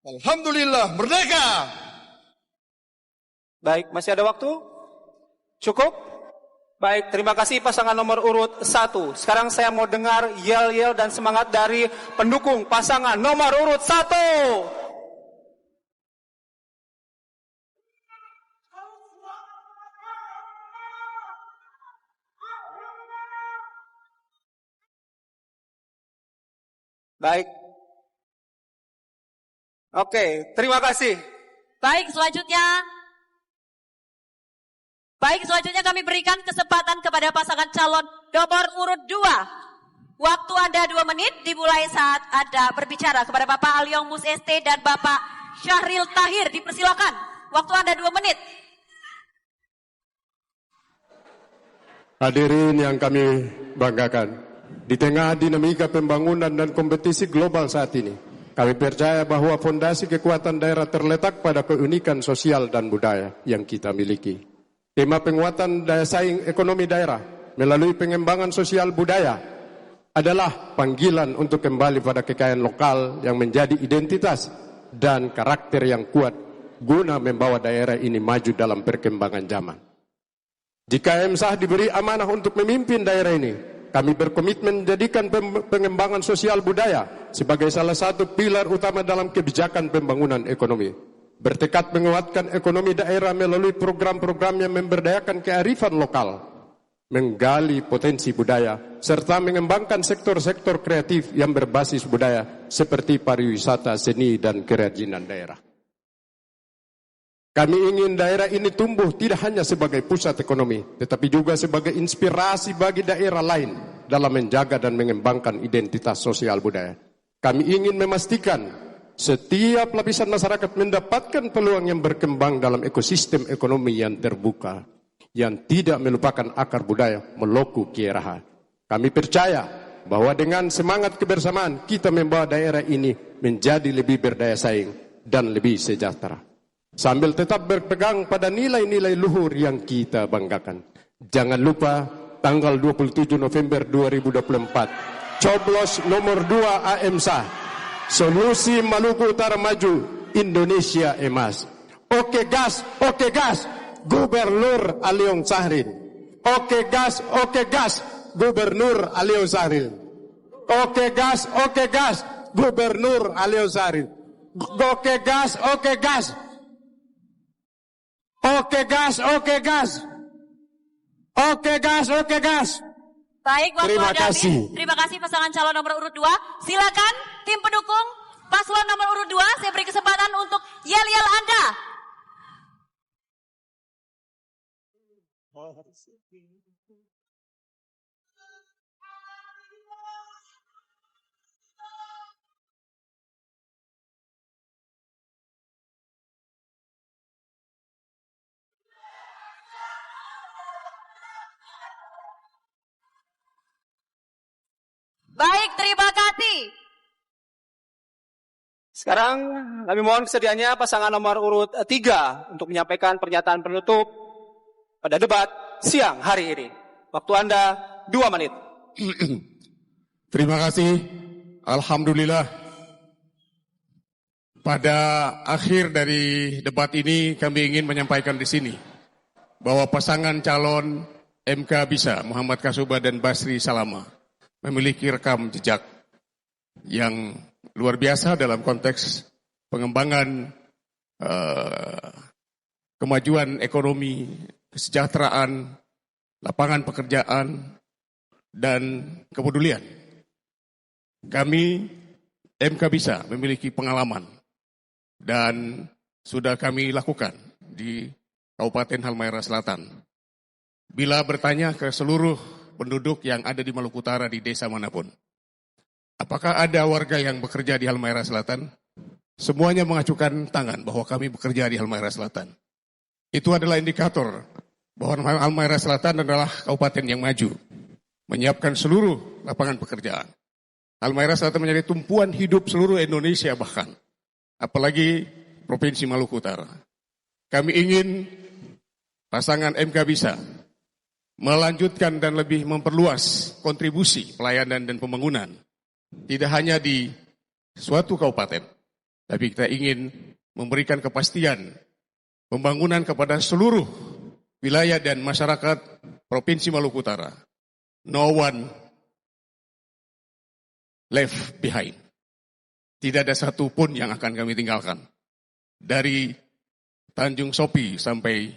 Alhamdulillah, merdeka. Baik, masih ada waktu? Cukup? Baik, terima kasih pasangan nomor urut 1. Sekarang saya mau dengar yel-yel dan semangat dari pendukung pasangan nomor urut 1. Baik. Oke, terima kasih. Baik, selanjutnya kami berikan kesempatan kepada pasangan calon nomor urut 2. Waktu Anda 2 menit dimulai saat Anda berbicara. Kepada Bapak Aliong Mus ST dan Bapak Syahril Tahir dipersilakan. Waktu Anda 2 menit. Hadirin yang kami banggakan, di tengah dinamika pembangunan dan kompetisi global saat ini, kami percaya bahwa fondasi kekuatan daerah terletak pada keunikan sosial dan budaya yang kita miliki. Tema penguatan daya saing ekonomi daerah melalui pengembangan sosial budaya adalah panggilan untuk kembali pada kekayaan lokal yang menjadi identitas dan karakter yang kuat guna membawa daerah ini maju dalam perkembangan zaman. Jika MSAH diberi amanah untuk memimpin daerah ini, kami berkomitmen menjadikan pengembangan sosial budaya sebagai salah satu pilar utama dalam kebijakan pembangunan ekonomi. Bertekad menguatkan ekonomi daerah melalui program-program yang memberdayakan kearifan lokal, menggali potensi budaya, serta mengembangkan sektor-sektor kreatif yang berbasis budaya seperti pariwisata, seni, dan kerajinan daerah. Kami ingin daerah ini tumbuh tidak hanya sebagai pusat ekonomi, tetapi juga sebagai inspirasi bagi daerah lain dalam menjaga dan mengembangkan identitas sosial budaya. Kami ingin memastikan setiap lapisan masyarakat mendapatkan peluang yang berkembang dalam ekosistem ekonomi yang terbuka, yang tidak melupakan akar budaya meloku kieraha. Kami percaya bahwa dengan semangat kebersamaan kita membawa daerah ini menjadi lebih berdaya saing dan lebih sejahtera, sambil tetap berpegang pada nilai-nilai luhur yang kita banggakan. Jangan lupa tanggal 27 November 2024, coblos nomor 2 AMSA, Solusi Maluku Utara Maju, Indonesia Emas. Oke gas, Gubernur Aliong Sahril. Oke gas, Gubernur Aliong Sahril. Oke gas, Gubernur Aliong Sahril. Oke gas. Oke gas. Baik, waktu Terima Anda kasih. habis. Terima kasih pasangan calon nomor urut 2. Silakan tim pendukung paslon nomor urut 2, saya beri kesempatan untuk yel-yel Anda. Baik, terima kasih. Sekarang kami mohon kesediaannya pasangan nomor urut 3 untuk menyampaikan pernyataan penutup pada debat siang hari ini. Waktu Anda 2 menit. Terima kasih. Alhamdulillah. Pada akhir dari debat ini kami ingin menyampaikan di sini bahwa pasangan calon MK Bisa, Muhammad Kasuba dan Basri Salama, memiliki rekam jejak yang luar biasa dalam konteks pengembangan kemajuan ekonomi, kesejahteraan, lapangan pekerjaan, dan kepedulian. Kami MK Bisa memiliki pengalaman dan sudah kami lakukan di Kabupaten Halmahera Selatan. Bila bertanya ke seluruh penduduk yang ada di Maluku Utara di desa manapun, apakah ada warga yang bekerja di Halmahera Selatan? Semuanya mengacukan tangan bahwa kami bekerja di Halmahera Selatan. Itu adalah indikator bahwa Halmahera Selatan adalah kabupaten yang maju, menyiapkan seluruh lapangan pekerjaan. Halmahera Selatan menjadi tumpuan hidup seluruh Indonesia bahkan, apalagi Provinsi Maluku Utara. Kami ingin pasangan MK Bisa melanjutkan dan lebih memperluas kontribusi pelayanan dan pembangunan. Tidak hanya di suatu kabupaten, tapi kita ingin memberikan kepastian pembangunan kepada seluruh wilayah dan masyarakat Provinsi Maluku Utara. No one left behind. Tidak ada satu pun yang akan kami tinggalkan. Dari Tanjung Sopi sampai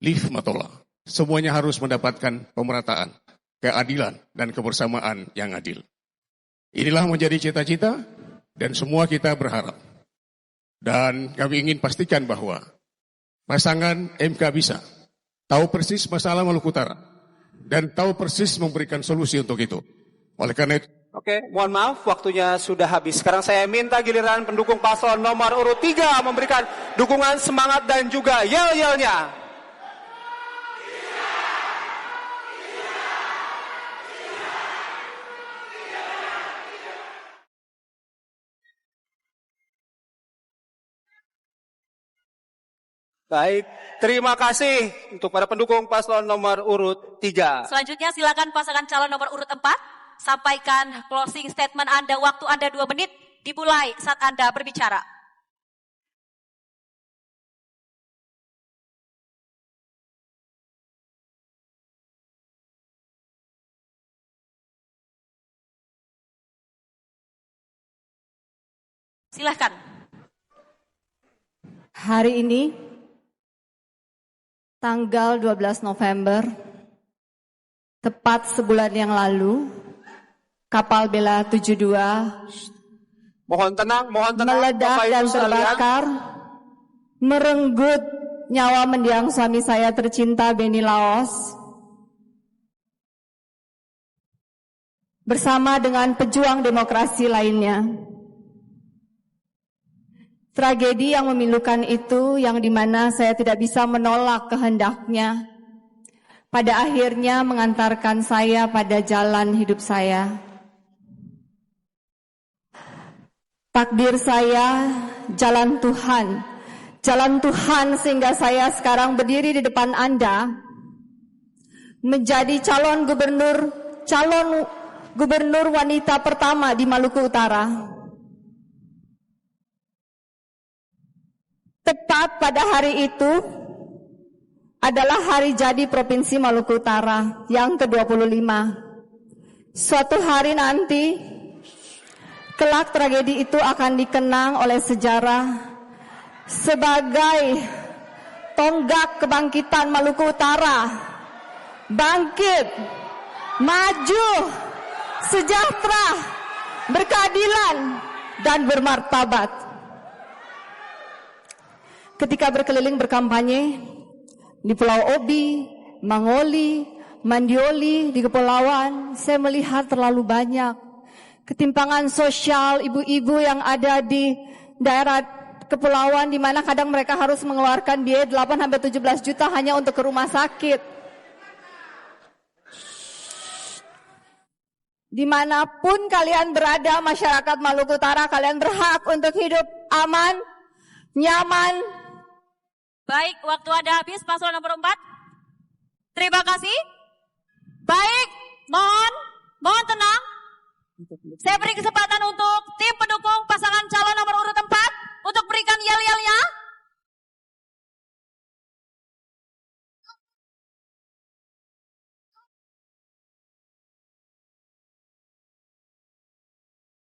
Lif Matola. Semuanya harus mendapatkan pemerataan, keadilan, dan kebersamaan yang adil. Inilah menjadi cita-cita dan semua kita berharap. Dan kami ingin pastikan bahwa pasangan MK Bisa tahu persis masalah Maluku Utara dan tahu persis memberikan solusi untuk itu. Oleh karena itu, Oke, mohon maaf waktunya sudah habis. Sekarang saya minta giliran pendukung paslon nomor urut 3 memberikan dukungan, semangat dan juga yel-yelnya. Baik, terima kasih untuk para pendukung paslon nomor urut 3. Selanjutnya silakan pasangan calon nomor urut 4 sampaikan closing statement Anda, waktu Anda 2 menit dimulai saat Anda berbicara. Silahkan. Hari ini, tanggal 12 November, tepat sebulan yang lalu, kapal Bela 72 mohon tenang, meledak dan terbakar, merenggut nyawa mendiang suami saya tercinta Beni Laos, bersama dengan pejuang demokrasi lainnya. Tragedi yang memilukan itu, yang dimana saya tidak bisa menolak kehendaknya, pada akhirnya mengantarkan saya pada jalan hidup saya. Takdir saya, jalan Tuhan sehingga saya sekarang berdiri di depan Anda, menjadi calon gubernur wanita pertama di Maluku Utara. Tepat pada hari itu adalah hari jadi Provinsi Maluku Utara yang ke-25. Suatu hari nanti, kelak tragedi itu akan dikenang oleh sejarah sebagai tonggak kebangkitan Maluku Utara. Bangkit, maju, sejahtera, berkeadilan, dan bermartabat. Ketika berkeliling berkampanye di Pulau Obi, Mangoli, Mandioli, di Kepulauan, saya melihat terlalu banyak ketimpangan sosial ibu-ibu yang ada di daerah kepulauan, di mana kadang mereka harus mengeluarkan biaya 8-17 juta hanya untuk ke rumah sakit. Dimanapun kalian berada, masyarakat Maluku Utara, kalian berhak untuk hidup aman, nyaman. Baik, waktu Anda habis, paslon nomor 4. Terima kasih. Baik, mohon tenang. Saya beri kesempatan untuk tim pendukung pasangan calon nomor urut 4 untuk berikan yel-yelnya.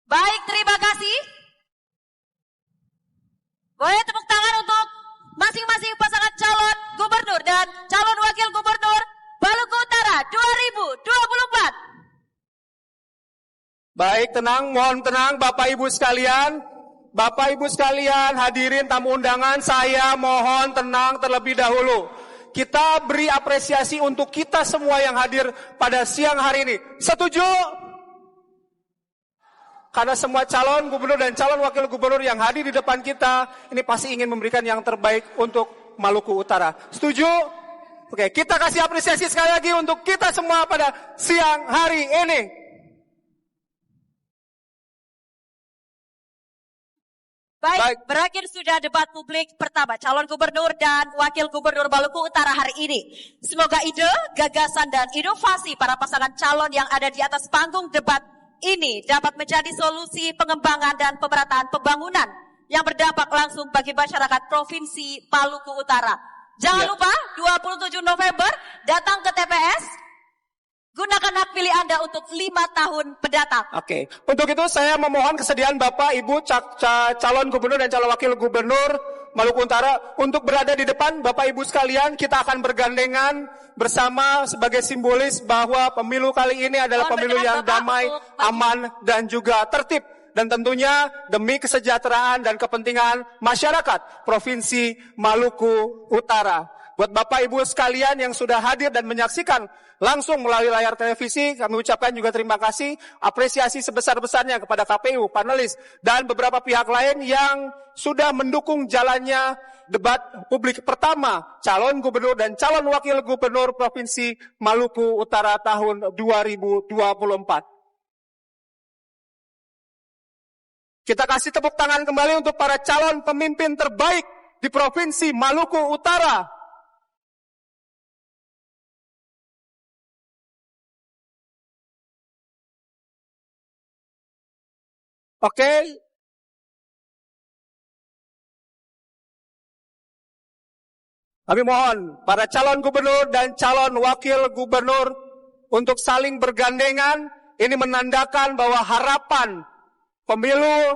Baik, terima kasih. Boleh tepuk tangan untuk masing-masing pasangan calon gubernur dan calon wakil gubernur Maluku Utara 2024. Baik, tenang, mohon tenang Bapak Ibu sekalian. Bapak Ibu sekalian, hadirin tamu undangan, saya mohon tenang terlebih dahulu. Kita beri apresiasi untuk kita semua yang hadir pada siang hari ini. Setuju? Karena semua calon gubernur dan calon wakil gubernur yang hadir di depan kita, ini pasti ingin memberikan yang terbaik untuk Maluku Utara. Setuju? Oke, kita kasih apresiasi sekali lagi untuk kita semua pada siang hari ini. Baik, berakhir sudah debat publik pertama calon gubernur dan wakil gubernur Maluku Utara hari ini. Semoga ide, gagasan, dan inovasi para pasangan calon yang ada di atas panggung debat ini dapat menjadi solusi pengembangan dan pemerataan pembangunan yang berdampak langsung bagi masyarakat Provinsi Maluku Utara. Jangan lupa 27 November datang ke TPS. Gunakan hak pilih Anda untuk 5 tahun mendatang. Oke, untuk itu saya memohon kesediaan Bapak, Ibu, calon gubernur dan calon wakil gubernur Maluku Utara untuk berada di depan. Bapak Ibu sekalian, kita akan bergandengan bersama sebagai simbolis bahwa pemilu kali ini adalah pemilu yang damai, aman, dan juga tertib. Dan tentunya demi kesejahteraan dan kepentingan masyarakat Provinsi Maluku Utara. Buat Bapak Ibu sekalian yang sudah hadir dan menyaksikan langsung melalui layar televisi, kami ucapkan juga terima kasih, apresiasi sebesar-besarnya kepada KPU, panelis, dan beberapa pihak lain yang sudah mendukung jalannya debat publik pertama calon gubernur dan calon wakil gubernur Provinsi Maluku Utara tahun 2024. Kita kasih tepuk tangan kembali untuk para calon pemimpin terbaik di Provinsi Maluku Utara. Oke. Kami mohon para calon gubernur dan calon wakil gubernur untuk saling bergandengan. Ini menandakan bahwa harapan pemilu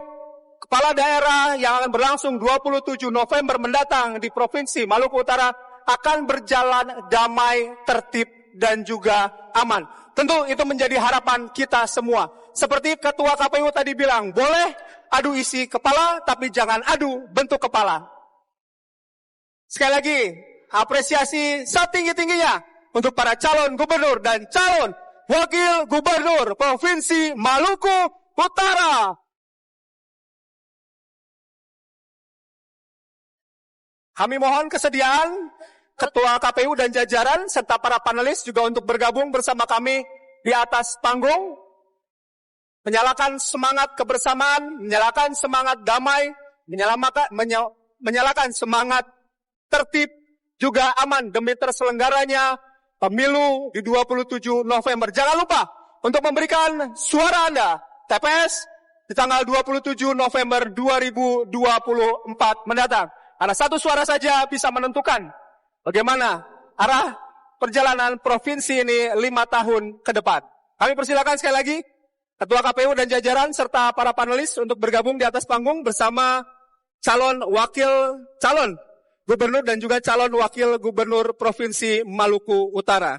kepala daerah yang akan berlangsung 27 November mendatang di Provinsi Maluku Utara akan berjalan damai, tertib, dan juga aman. Tentu itu menjadi harapan kita semua. Seperti Ketua KPU tadi bilang, boleh adu isi kepala, tapi jangan adu bentuk kepala. Sekali lagi, apresiasi setinggi-tingginya untuk para calon gubernur dan calon wakil gubernur Provinsi Maluku Utara. Kami mohon kesediaan Ketua KPU dan jajaran serta para panelis juga untuk bergabung bersama kami di atas panggung. Menyalakan semangat kebersamaan, menyalakan semangat damai, menyalakan semangat tertib, juga aman demi terselenggaranya pemilu di 27 November. Jangan lupa untuk memberikan suara Anda, TPS, di tanggal 27 November 2024 mendatang. Karena satu suara saja bisa menentukan bagaimana arah perjalanan provinsi ini 5 tahun ke depan. Kami persilakan sekali lagi Ketua KPU dan jajaran serta para panelis untuk bergabung di atas panggung bersama calon gubernur dan juga calon wakil gubernur Provinsi Maluku Utara.